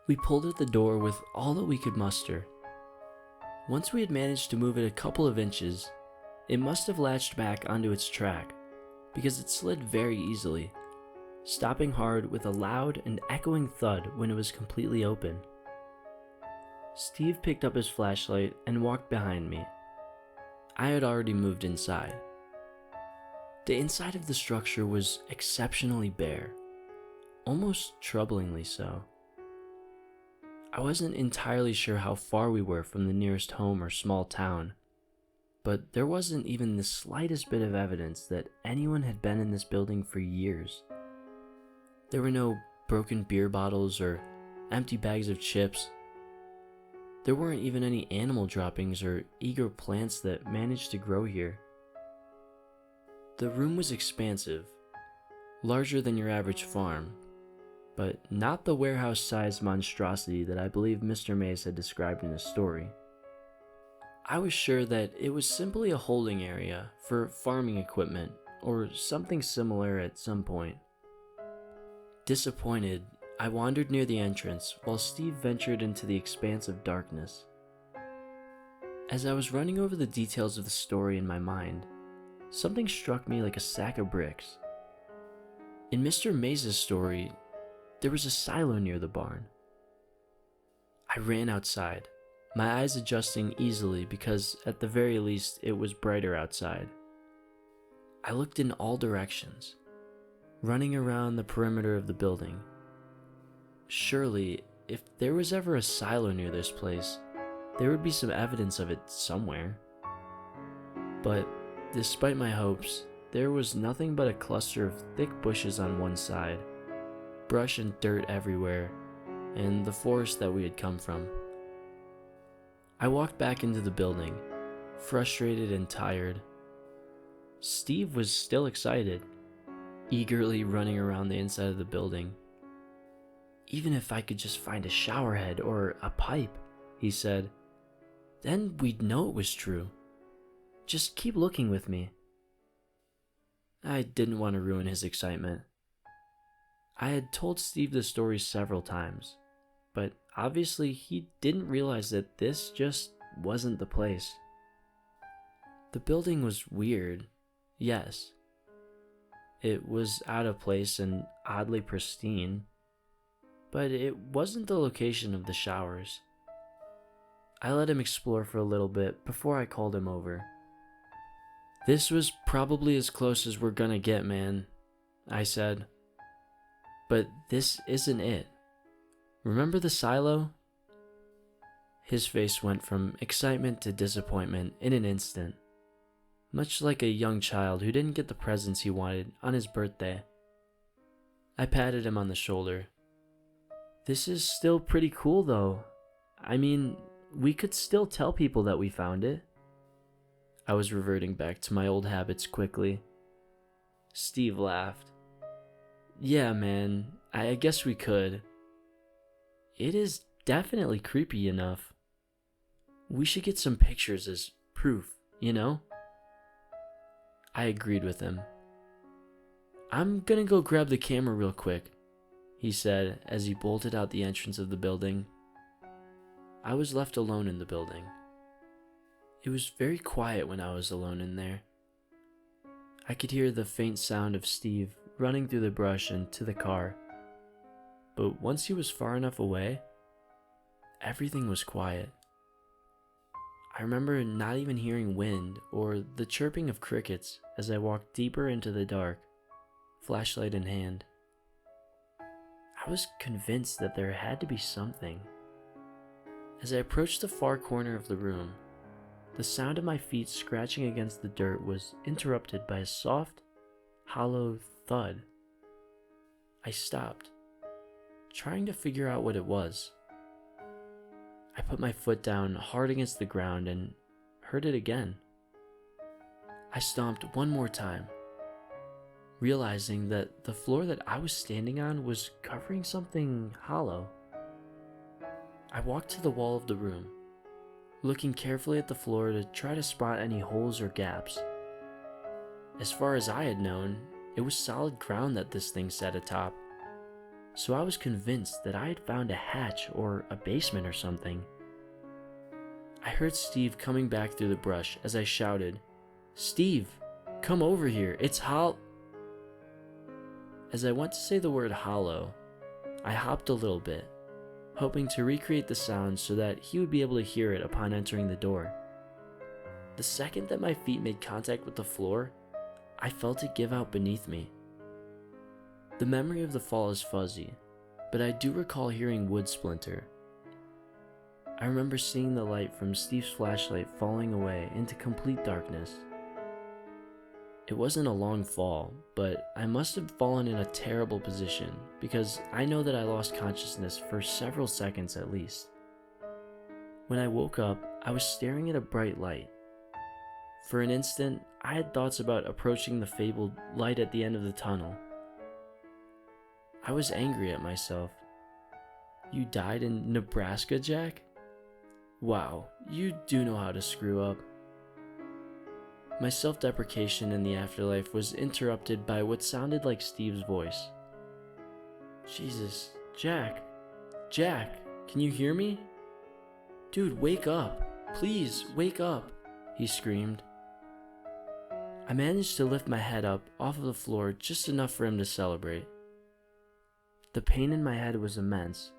We pulled at the door with all that we could muster. Once we had managed to move it a couple of inches, It must have latched back onto its track, because it slid very easily, stopping hard with a loud and echoing thud when it was completely open. Steve picked up his flashlight and walked behind me. I had already moved inside. The inside of the structure was exceptionally bare, almost troublingly so. I wasn't entirely sure how far we were from the nearest home or small town, but there wasn't even the slightest bit of evidence that anyone had been in this building for years. There were no broken beer bottles or empty bags of chips. There weren't even any animal droppings or eager plants that managed to grow here. The room was expansive, larger than your average farm, but not the warehouse-sized monstrosity that I believe Mr. Mays had described in his story. I was sure that it was simply a holding area for farming equipment or something similar at some point. Disappointed, I wandered near the entrance while Steve ventured into the expanse of darkness. As I was running over the details of the story in my mind, something struck me like a sack of bricks. In Mr. Mays' story, there was a silo near the barn. I ran outside, my eyes adjusting easily because at the very least it was brighter outside. I looked in all directions, running around the perimeter of the building. Surely, if there was ever a silo near this place, there would be some evidence of it somewhere. But despite my hopes, there was nothing but a cluster of thick bushes on one side, brush and dirt everywhere, and the forest that we had come from. I walked back into the building, frustrated and tired. Steve was still excited, eagerly running around the inside of the building. "Even if I could just find a shower head or a pipe," he said, "then we'd know it was true. Just keep looking with me." I didn't want to ruin his excitement. I had told Steve the story several times, but obviously he didn't realize that this just wasn't the place. The building was weird, yes. It was out of place and oddly pristine, but it wasn't the location of the showers. I let him explore for a little bit before I called him over. "This was probably as close as we're gonna get, man," I said. "But this isn't it. Remember the silo?" His face went from excitement to disappointment in an instant, much like a young child who didn't get the presents he wanted on his birthday. I patted him on the shoulder. "This is still pretty cool though. I mean, we could still tell people that we found it." I was reverting back to my old habits quickly. Steve laughed. "Yeah, man, I guess we could. It is definitely creepy enough. We should get some pictures as proof, you know?" I agreed with him. "I'm gonna go grab the camera real quick," he said as he bolted out the entrance of the building. I was left alone in the building. It was very quiet when I was alone in there. I could hear the faint sound of Steve running through the brush and to the car. But once he was far enough away, everything was quiet. I remember not even hearing wind or the chirping of crickets as I walked deeper into the dark, flashlight in hand. I was convinced that there had to be something. As I approached the far corner of the room, the sound of my feet scratching against the dirt was interrupted by a soft, hollow thud. I stopped, trying to figure out what it was. I put my foot down hard against the ground and heard it again. I stomped one more time, realizing that the floor that I was standing on was covering something hollow. I walked to the wall of the room, looking carefully at the floor to try to spot any holes or gaps. As far as I had known, it was solid ground that this thing sat atop, so I was convinced that I had found a hatch or a basement or something. I heard Steve coming back through the brush as I shouted, Steve, come over here, it's Hol-" As I went to say the word hollow, I hopped a little bit, hoping to recreate the sound so that he would be able to hear it upon entering the door. The second that my feet made contact with the floor, I felt it give out beneath me. The memory of the fall is fuzzy, but I do recall hearing wood splinter. I remember seeing the light from Steve's flashlight falling away into complete darkness. It wasn't a long fall, but I must have fallen in a terrible position because I know that I lost consciousness for several seconds at least. When I woke up, I was staring at a bright light. For an instant, I had thoughts about approaching the fabled light at the end of the tunnel. I was angry at myself. You died in Nebraska, Jack? Wow, you do know how to screw up. My self-deprecation in the afterlife was interrupted by what sounded like Steve's voice. Jesus, Jack, can you hear me? Dude, wake up, please, wake up, he screamed. I managed to lift my head up off of the floor just enough for him to celebrate. The pain in my head was immense,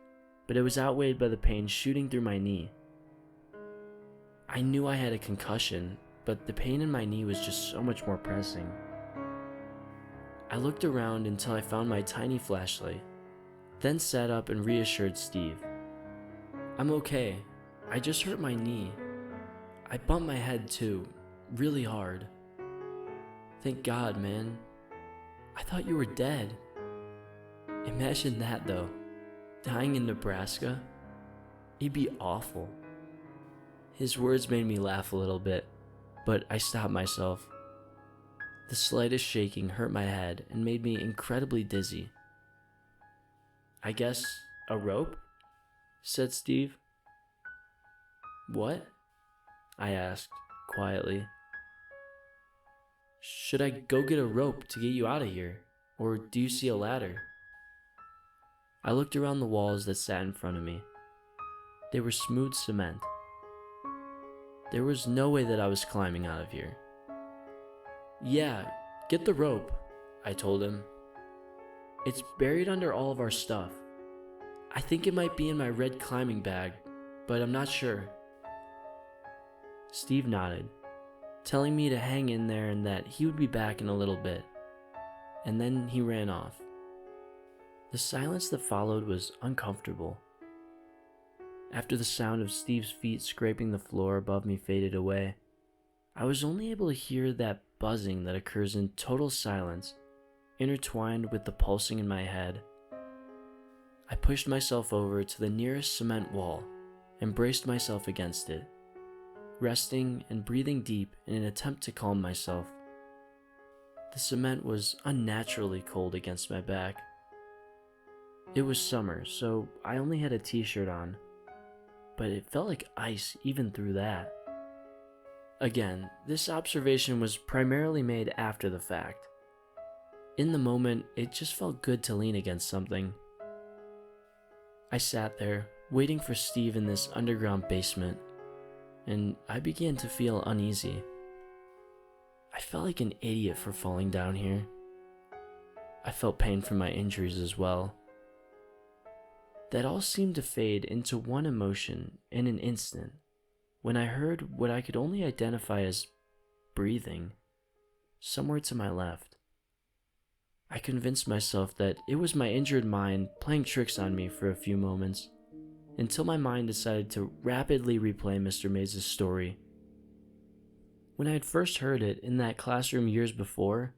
but it was outweighed by the pain shooting through my knee. I knew I had a concussion, but the pain in my knee was just so much more pressing. I looked around until I found my tiny flashlight, then sat up and reassured Steve. I'm okay, I just hurt my knee. I bumped my head too, really hard. Thank God, man. I thought you were dead. Imagine that though, dying in Nebraska. It'd be awful. His words made me laugh a little bit, but I stopped myself. The slightest shaking hurt my head and made me incredibly dizzy. I guess a rope? Said Steve. What? I asked, quietly. Should I go get a rope to get you out of here, or do you see a ladder? I looked around the walls that sat in front of me. They were smooth cement. There was no way that I was climbing out of here. Yeah, get the rope, I told him. It's buried under all of our stuff. I think it might be in my red climbing bag, but I'm not sure. Steve nodded, telling me to hang in there and that he would be back in a little bit. And then he ran off. The silence that followed was uncomfortable. After the sound of Steve's feet scraping the floor above me faded away, I was only able to hear that buzzing that occurs in total silence, intertwined with the pulsing in my head. I pushed myself over to the nearest cement wall and braced myself against it, resting and breathing deep in an attempt to calm myself. The cement was unnaturally cold against my back. It was summer, so I only had a t-shirt on, but it felt like ice even through that. Again, this observation was primarily made after the fact. In the moment, it just felt good to lean against something. I sat there, waiting for Steve in this underground basement, and I began to feel uneasy. I felt like an idiot for falling down here. I felt pain from my injuries as well. That all seemed to fade into one emotion in an instant when I heard what I could only identify as breathing somewhere to my left. I convinced myself that it was my injured mind playing tricks on me for a few moments, until my mind decided to rapidly replay Mr. Mays' story. When I had first heard it in that classroom years before,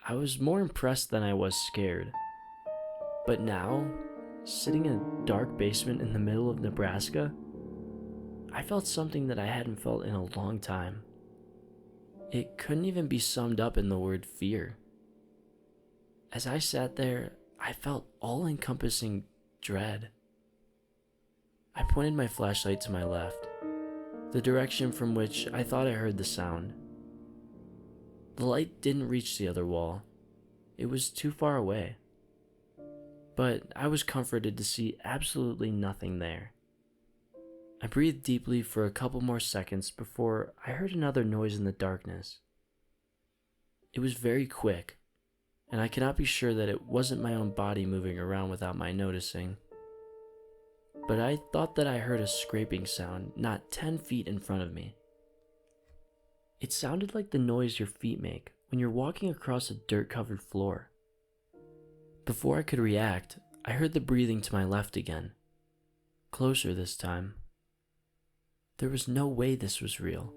I was more impressed than I was scared. But now, sitting in a dark basement in the middle of Nebraska, I felt something that I hadn't felt in a long time. It couldn't even be summed up in the word fear. As I sat there, I felt all-encompassing dread. I pointed my flashlight to my left, the direction from which I thought I heard the sound. The light didn't reach the other wall. It was too far away. But I was comforted to see absolutely nothing there. I breathed deeply for a couple more seconds before I heard another noise in the darkness, It was very quick, and I cannot be sure that it wasn't my own body moving around without my noticing. But I thought that I heard a scraping sound not 10 feet in front of me. It sounded like the noise your feet make when you're walking across a dirt-covered floor. Before I could react, I heard the breathing to my left again. Closer this time. There was no way this was real.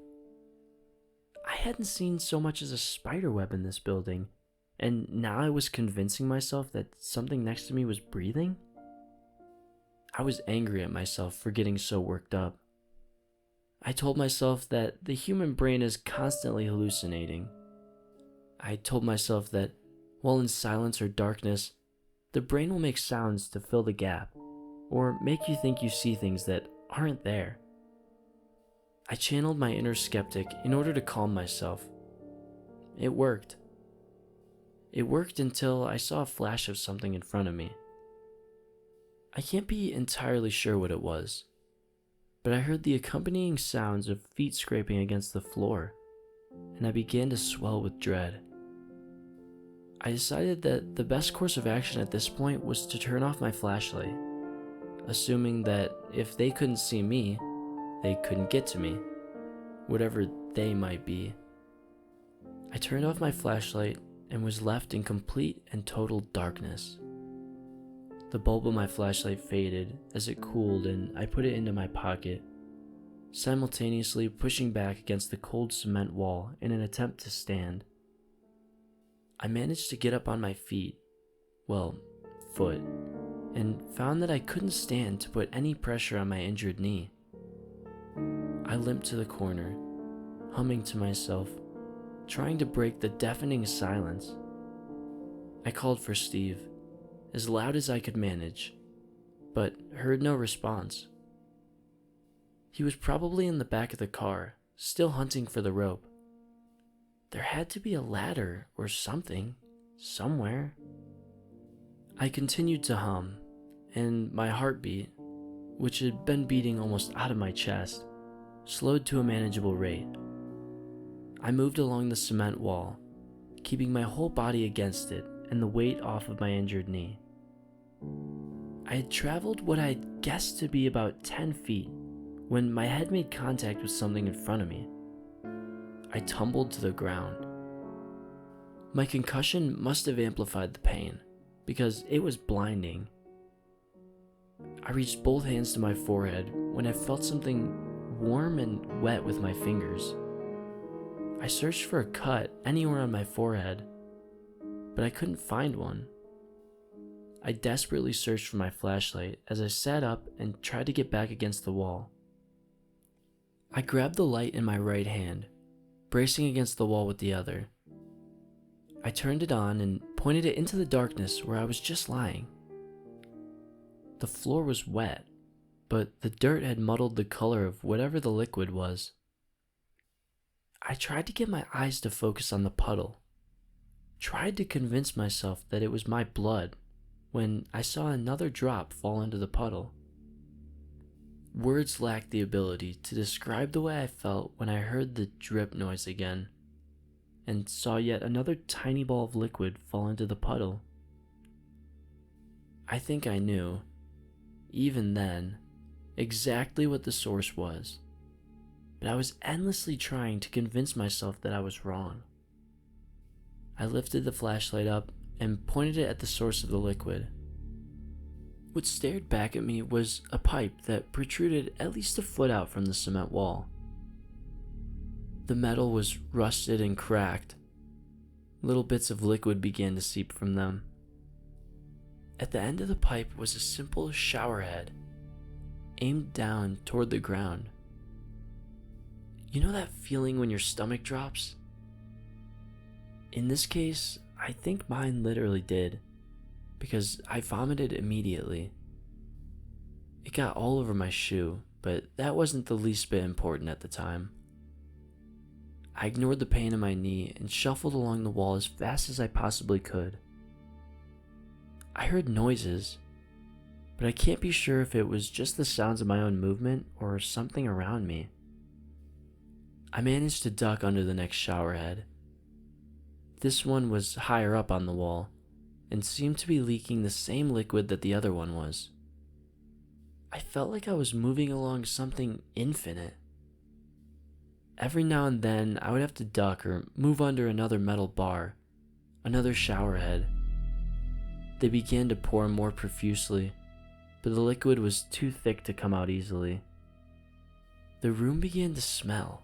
I hadn't seen so much as a spider web in this building, and now I was convincing myself that something next to me was breathing? I was angry at myself for getting so worked up. I told myself that the human brain is constantly hallucinating. I told myself that while in silence or darkness, the brain will make sounds to fill the gap, or make you think you see things that aren't there. I channeled my inner skeptic in order to calm myself. It worked. It worked until I saw a flash of something in front of me. I can't be entirely sure what it was, but I heard the accompanying sounds of feet scraping against the floor, and I began to swell with dread. I decided that the best course of action at this point was to turn off my flashlight, assuming that if they couldn't see me, they couldn't get to me, whatever they might be. I turned off my flashlight and was left in complete and total darkness. The bulb of my flashlight faded as it cooled, and I put it into my pocket, simultaneously pushing back against the cold cement wall in an attempt to stand. I managed to get up on my foot, and found that I couldn't stand to put any pressure on my injured knee. I limped to the corner, humming to myself, trying to break the deafening silence. I called for Steve, as loud as I could manage, but heard no response. He was probably in the back of the car, still hunting for the rope. There had to be a ladder or something, somewhere. I continued to hum, and my heartbeat, which had been beating almost out of my chest, slowed to a manageable rate. I moved along the cement wall, keeping my whole body against it and the weight off of my injured knee. I had traveled what I had guessed to be about 10 feet when my head made contact with something in front of me. I tumbled to the ground. My concussion must have amplified the pain, because it was blinding. I reached both hands to my forehead when I felt something warm and wet with my fingers. I searched for a cut anywhere on my forehead, but I couldn't find one. I desperately searched for my flashlight as I sat up and tried to get back against the wall. I grabbed the light in my right hand, bracing against the wall with the other. I turned it on and pointed it into the darkness where I was just lying. The floor was wet, but the dirt had muddled the color of whatever the liquid was. I tried to get my eyes to focus on the puddle, tried to convince myself that it was my blood, when I saw another drop fall into the puddle. Words lacked the ability to describe the way I felt when I heard the drip noise again, and saw yet another tiny ball of liquid fall into the puddle. I think I knew, even then, exactly what the source was, but I was endlessly trying to convince myself that I was wrong. I lifted the flashlight up and pointed it at the source of the liquid. What stared back at me was a pipe that protruded at least a foot out from the cement wall. The metal was rusted and cracked. Little bits of liquid began to seep from them. At the end of the pipe was a simple shower head, aimed down toward the ground. You know that feeling when your stomach drops? In this case, I think mine literally did, because I vomited immediately. It got all over my shoe, but that wasn't the least bit important at the time. I ignored the pain in my knee and shuffled along the wall as fast as I possibly could. I heard noises, but I can't be sure if it was just the sounds of my own movement or something around me. I managed to duck under the next shower head. This one was higher up on the wall and seemed to be leaking the same liquid that the other one was. I felt like I was moving along something infinite. Every now and then, I would have to duck or move under another metal bar, another shower head. They began to pour more profusely, but the liquid was too thick to come out easily. The room began to smell.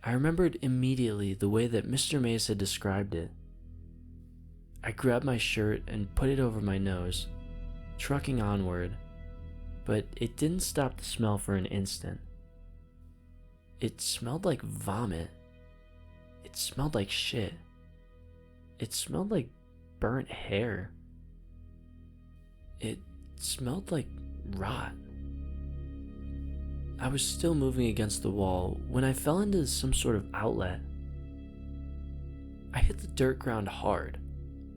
I remembered immediately the way that Mr. Mays had described it. I grabbed my shirt and put it over my nose, trucking onward, but it didn't stop the smell for an instant. It smelled like vomit. It smelled like shit. It smelled like burnt hair. It smelled like rot. I was still moving against the wall when I fell into some sort of outlet. I hit the dirt ground hard,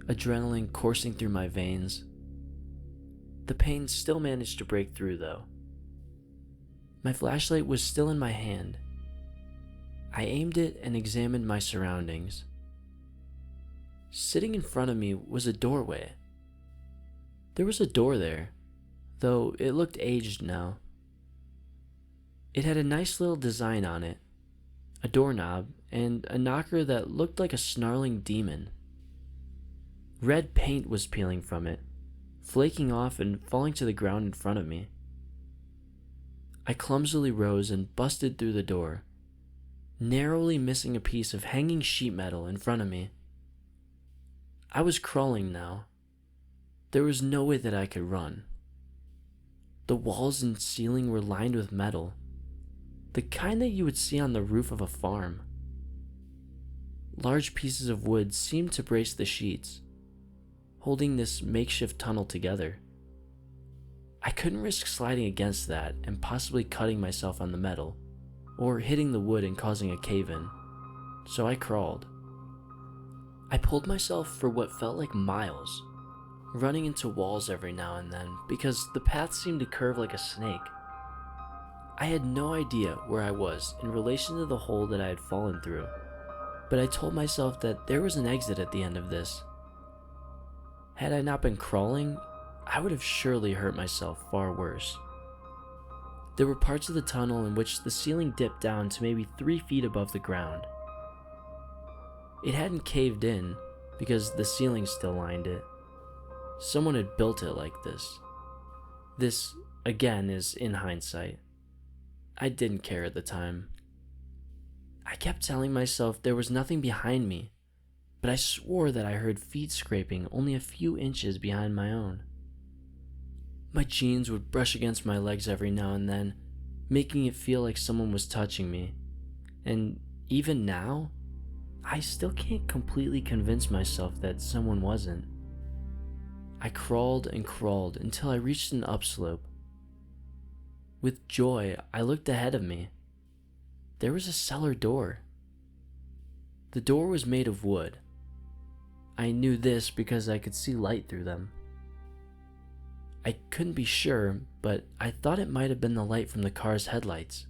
adrenaline coursing through my veins. The pain still managed to break through though. My flashlight was still in my hand. I aimed it and examined my surroundings. Sitting in front of me was a doorway. There was a door there, though it looked aged now. It had a nice little design on it, a doorknob, and a knocker that looked like a snarling demon. Red paint was peeling from it, flaking off and falling to the ground in front of me. I clumsily rose and busted through the door, narrowly missing a piece of hanging sheet metal in front of me. I was crawling now. There was no way that I could run. The walls and ceiling were lined with metal, the kind that you would see on the roof of a farm. Large pieces of wood seemed to brace the sheets, holding this makeshift tunnel together. I couldn't risk sliding against that and possibly cutting myself on the metal, or hitting the wood and causing a cave-in, so I crawled. I pulled myself for what felt like miles, running into walls every now and then because the path seemed to curve like a snake. I had no idea where I was in relation to the hole that I had fallen through, but I told myself that there was an exit at the end of this. Had I not been crawling, I would have surely hurt myself far worse. There were parts of the tunnel in which the ceiling dipped down to maybe 3 feet above the ground. It hadn't caved in because the ceiling still lined it. Someone had built it like this. This, again, is in hindsight. I didn't care at the time. I kept telling myself there was nothing behind me, but I swore that I heard feet scraping only a few inches behind my own. My jeans would brush against my legs every now and then, making it feel like someone was touching me. And even now, I still can't completely convince myself that someone wasn't. I crawled and crawled until I reached an upslope. With joy, I looked ahead of me. There was a cellar door. The door was made of wood. I knew this because I could see light through them. I couldn't be sure, but I thought it might have been the light from the car's headlights.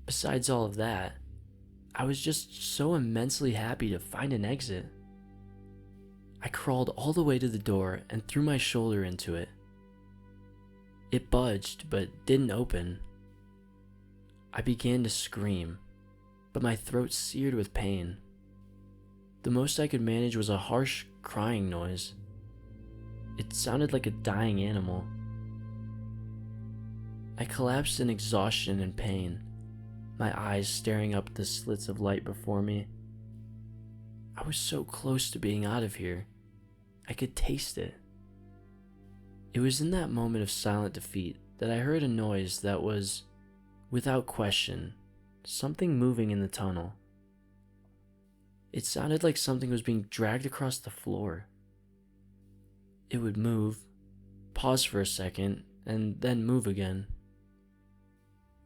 Besides all of that, I was just so immensely happy to find an exit. I crawled all the way to the door and threw my shoulder into it. It budged, but didn't open. I began to scream, but my throat seared with pain. The most I could manage was a harsh, crying noise. It sounded like a dying animal. I collapsed in exhaustion and pain, my eyes staring up at the slits of light before me. I was so close to being out of here. I could taste it. It was in that moment of silent defeat that I heard a noise that was, without question, something moving in the tunnel. It sounded like something was being dragged across the floor. It would move, pause for a second, and then move again.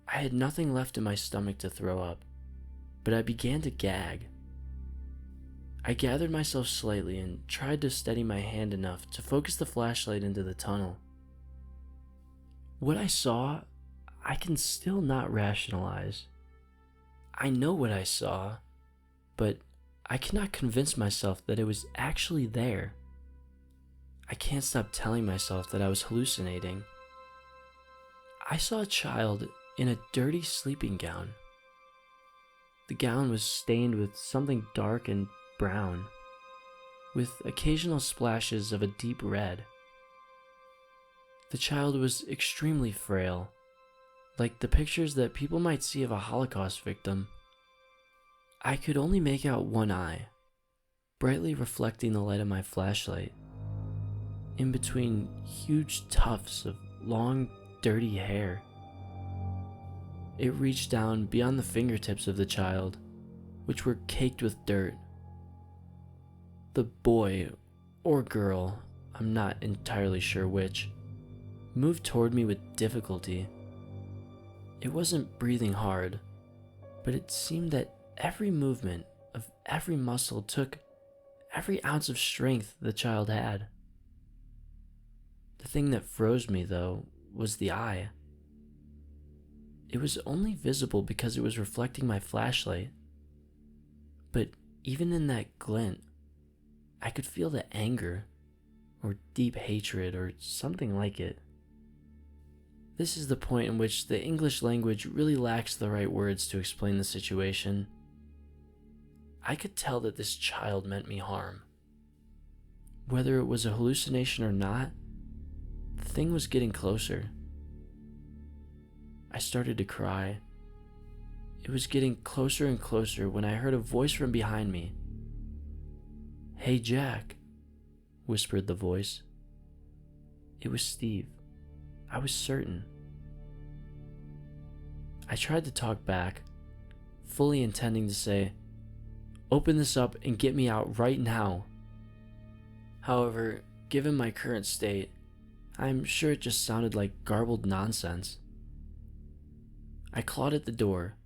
I had nothing left in my stomach to throw up, but I began to gag. I gathered myself slightly and tried to steady my hand enough to focus the flashlight into the tunnel. What I saw, I can still not rationalize. I know what I saw, but I cannot convince myself that it was actually there. I can't stop telling myself that I was hallucinating. I saw a child in a dirty sleeping gown. The gown was stained with something dark and brown, with occasional splashes of a deep red. The child was extremely frail, like the pictures that people might see of a Holocaust victim. I could only make out one eye, brightly reflecting the light of my flashlight, in between huge tufts of long, dirty hair. It reached down beyond the fingertips of the child, which were caked with dirt. The boy, or girl, I'm not entirely sure which, moved toward me with difficulty. It wasn't breathing hard, but it seemed that every movement of every muscle took every ounce of strength the child had. The thing that froze me, though, was the eye. It was only visible because it was reflecting my flashlight. But even in that glint, I could feel the anger, or deep hatred, or something like it. This is the point in which the English language really lacks the right words to explain the situation. I could tell that this child meant me harm. Whether it was a hallucination or not, the thing was getting closer. I started to cry. It was getting closer and closer when I heard a voice from behind me. "Hey, Jack," whispered the voice. It was Steve. I was certain. I tried to talk back, fully intending to say, "Open this up and get me out right now." However, given my current state, I'm sure it just sounded like garbled nonsense. I clawed at the door,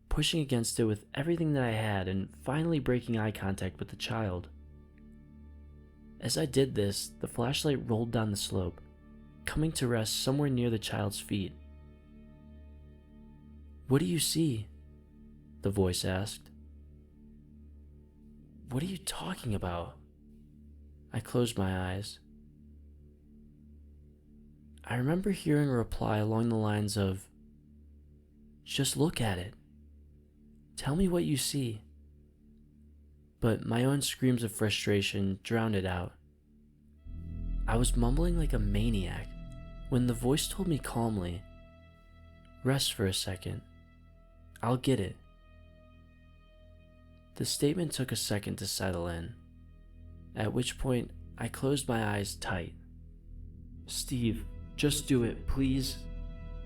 pushing against it with everything that I had and finally breaking eye contact with the child. As I did this, the flashlight rolled down the slope, coming to rest somewhere near the child's feet. "What do you see?" the voice asked. "What are you talking about?" I closed my eyes. I remember hearing a reply along the lines of, "Just look at it. Tell me what you see." But my own screams of frustration drowned it out. I was mumbling like a maniac when the voice told me calmly, "Rest for a second. I'll get it." The statement took a second to settle in, at which point I closed my eyes tight. "Steve, just do it, please.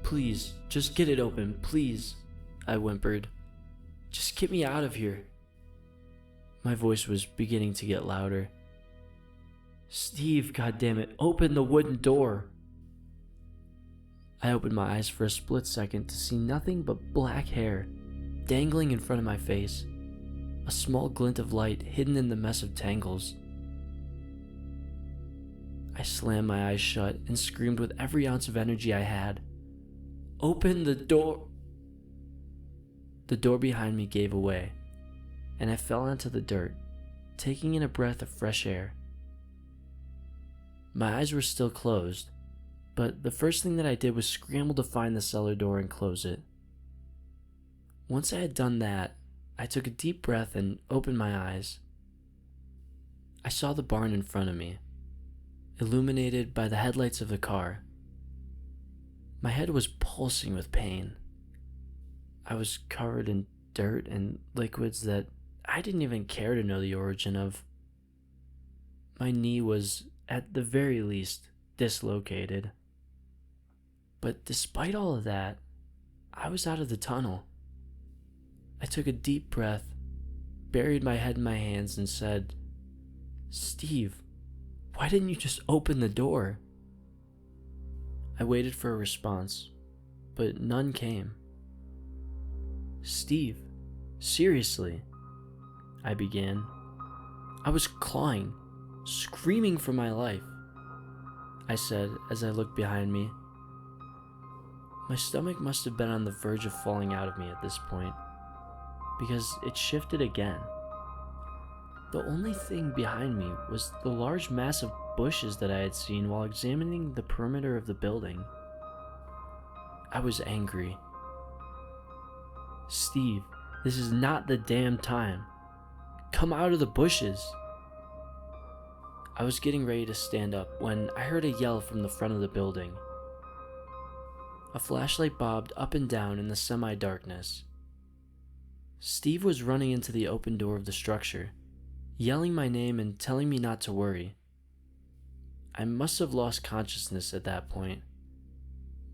Please, just get it open, please," I whimpered. "Just get me out of here." My voice was beginning to get louder. "Steve, goddammit, open the wooden door." I opened my eyes for a split second to see nothing but black hair dangling in front of my face, a small glint of light hidden in the mess of tangles. I slammed my eyes shut and screamed with every ounce of energy I had, "Open the door!" The door behind me gave away, and I fell onto the dirt, taking in a breath of fresh air. My eyes were still closed, but the first thing that I did was scramble to find the cellar door and close it. Once I had done that, I took a deep breath and opened my eyes. I saw the barn in front of me, illuminated by the headlights of the car. My head was pulsing with pain. I was covered in dirt and liquids that I didn't even care to know the origin of. My knee was, at the very least, dislocated. But despite all of that, I was out of the tunnel. I took a deep breath, buried my head in my hands, and said, "Steve, why didn't you just open the door?" I waited for a response, but none came. "Steve, seriously," I began. I was clawing, screaming for my life, I said as I looked behind me. My stomach must have been on the verge of falling out of me at this point, because it shifted again. The only thing behind me was the large mass of bushes that I had seen while examining the perimeter of the building. I was angry. "Steve, this is not the damn time. Come out of the bushes." I was getting ready to stand up when I heard a yell from the front of the building. A flashlight bobbed up and down in the semi-darkness. Steve was running into the open door of the structure, yelling my name and telling me not to worry. I must have lost consciousness at that point.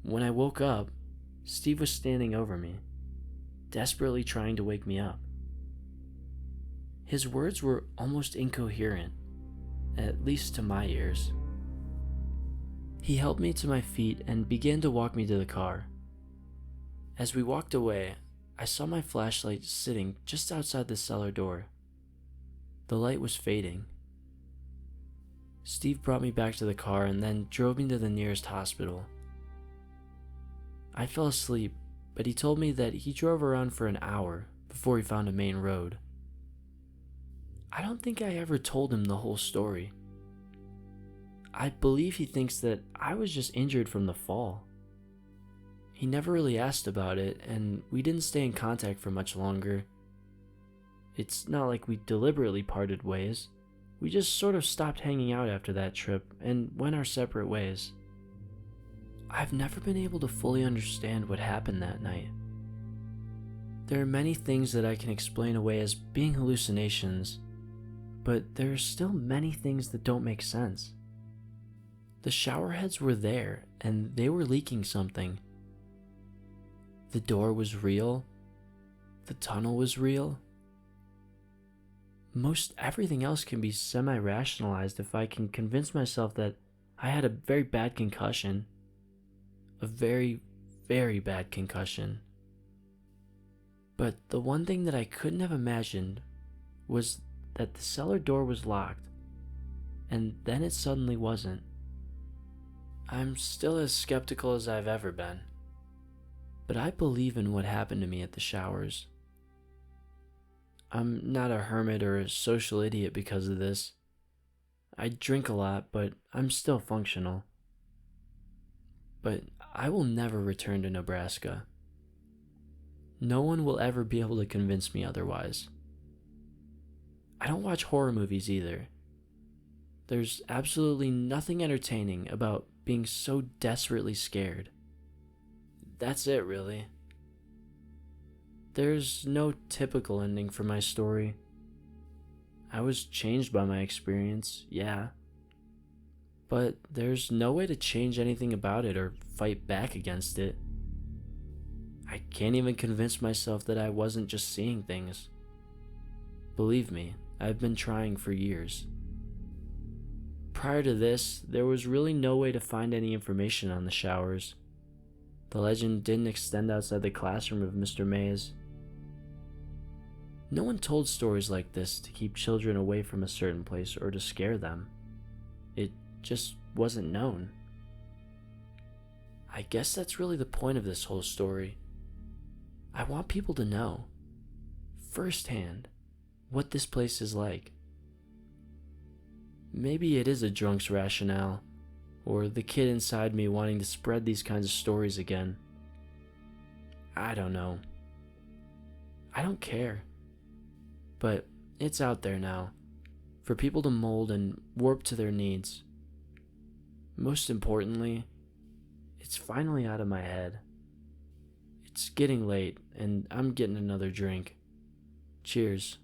When I woke up, Steve was standing over me, desperately trying to wake me up. His words were almost incoherent, at least to my ears. He helped me to my feet and began to walk me to the car. As we walked away, I saw my flashlight sitting just outside the cellar door. The light was fading. Steve brought me back to the car and then drove me to the nearest hospital. I fell asleep, but he told me that he drove around for an hour before he found a main road. I don't think I ever told him the whole story. I believe he thinks that I was just injured from the fall. He never really asked about it, and we didn't stay in contact for much longer. It's not like we deliberately parted ways. We just sort of stopped hanging out after that trip and went our separate ways. I've never been able to fully understand what happened that night. There are many things that I can explain away as being hallucinations, but there are still many things that don't make sense. The shower heads were there, and they were leaking something. The door was real. The tunnel was real. Most everything else can be semi-rationalized if I can convince myself that I had a very bad concussion. A very, very bad concussion. But the one thing that I couldn't have imagined was that the cellar door was locked, and then it suddenly wasn't. I'm still as skeptical as I've ever been, but I believe in what happened to me at the showers. I'm not a hermit or a social idiot because of this. I drink a lot, but I'm still functional. But I will never return to Nebraska. No one will ever be able to convince me otherwise. I don't watch horror movies either. There's absolutely nothing entertaining about being so desperately scared. That's it, really. There's no typical ending for my story. I was changed by my experience, yeah. But there's no way to change anything about it or fight back against it. I can't even convince myself that I wasn't just seeing things. Believe me, I've been trying for years. Prior to this, there was really no way to find any information on the showers. The legend didn't extend outside the classroom of Mr. Mays. No one told stories like this to keep children away from a certain place or to scare them. It just wasn't known. I guess that's really the point of this whole story. I want people to know, firsthand, what this place is like. Maybe it is a drunk's rationale, or the kid inside me wanting to spread these kinds of stories again. I don't know. I don't care. But it's out there now, for people to mold and warp to their needs. Most importantly, it's finally out of my head. It's getting late, and I'm getting another drink. Cheers.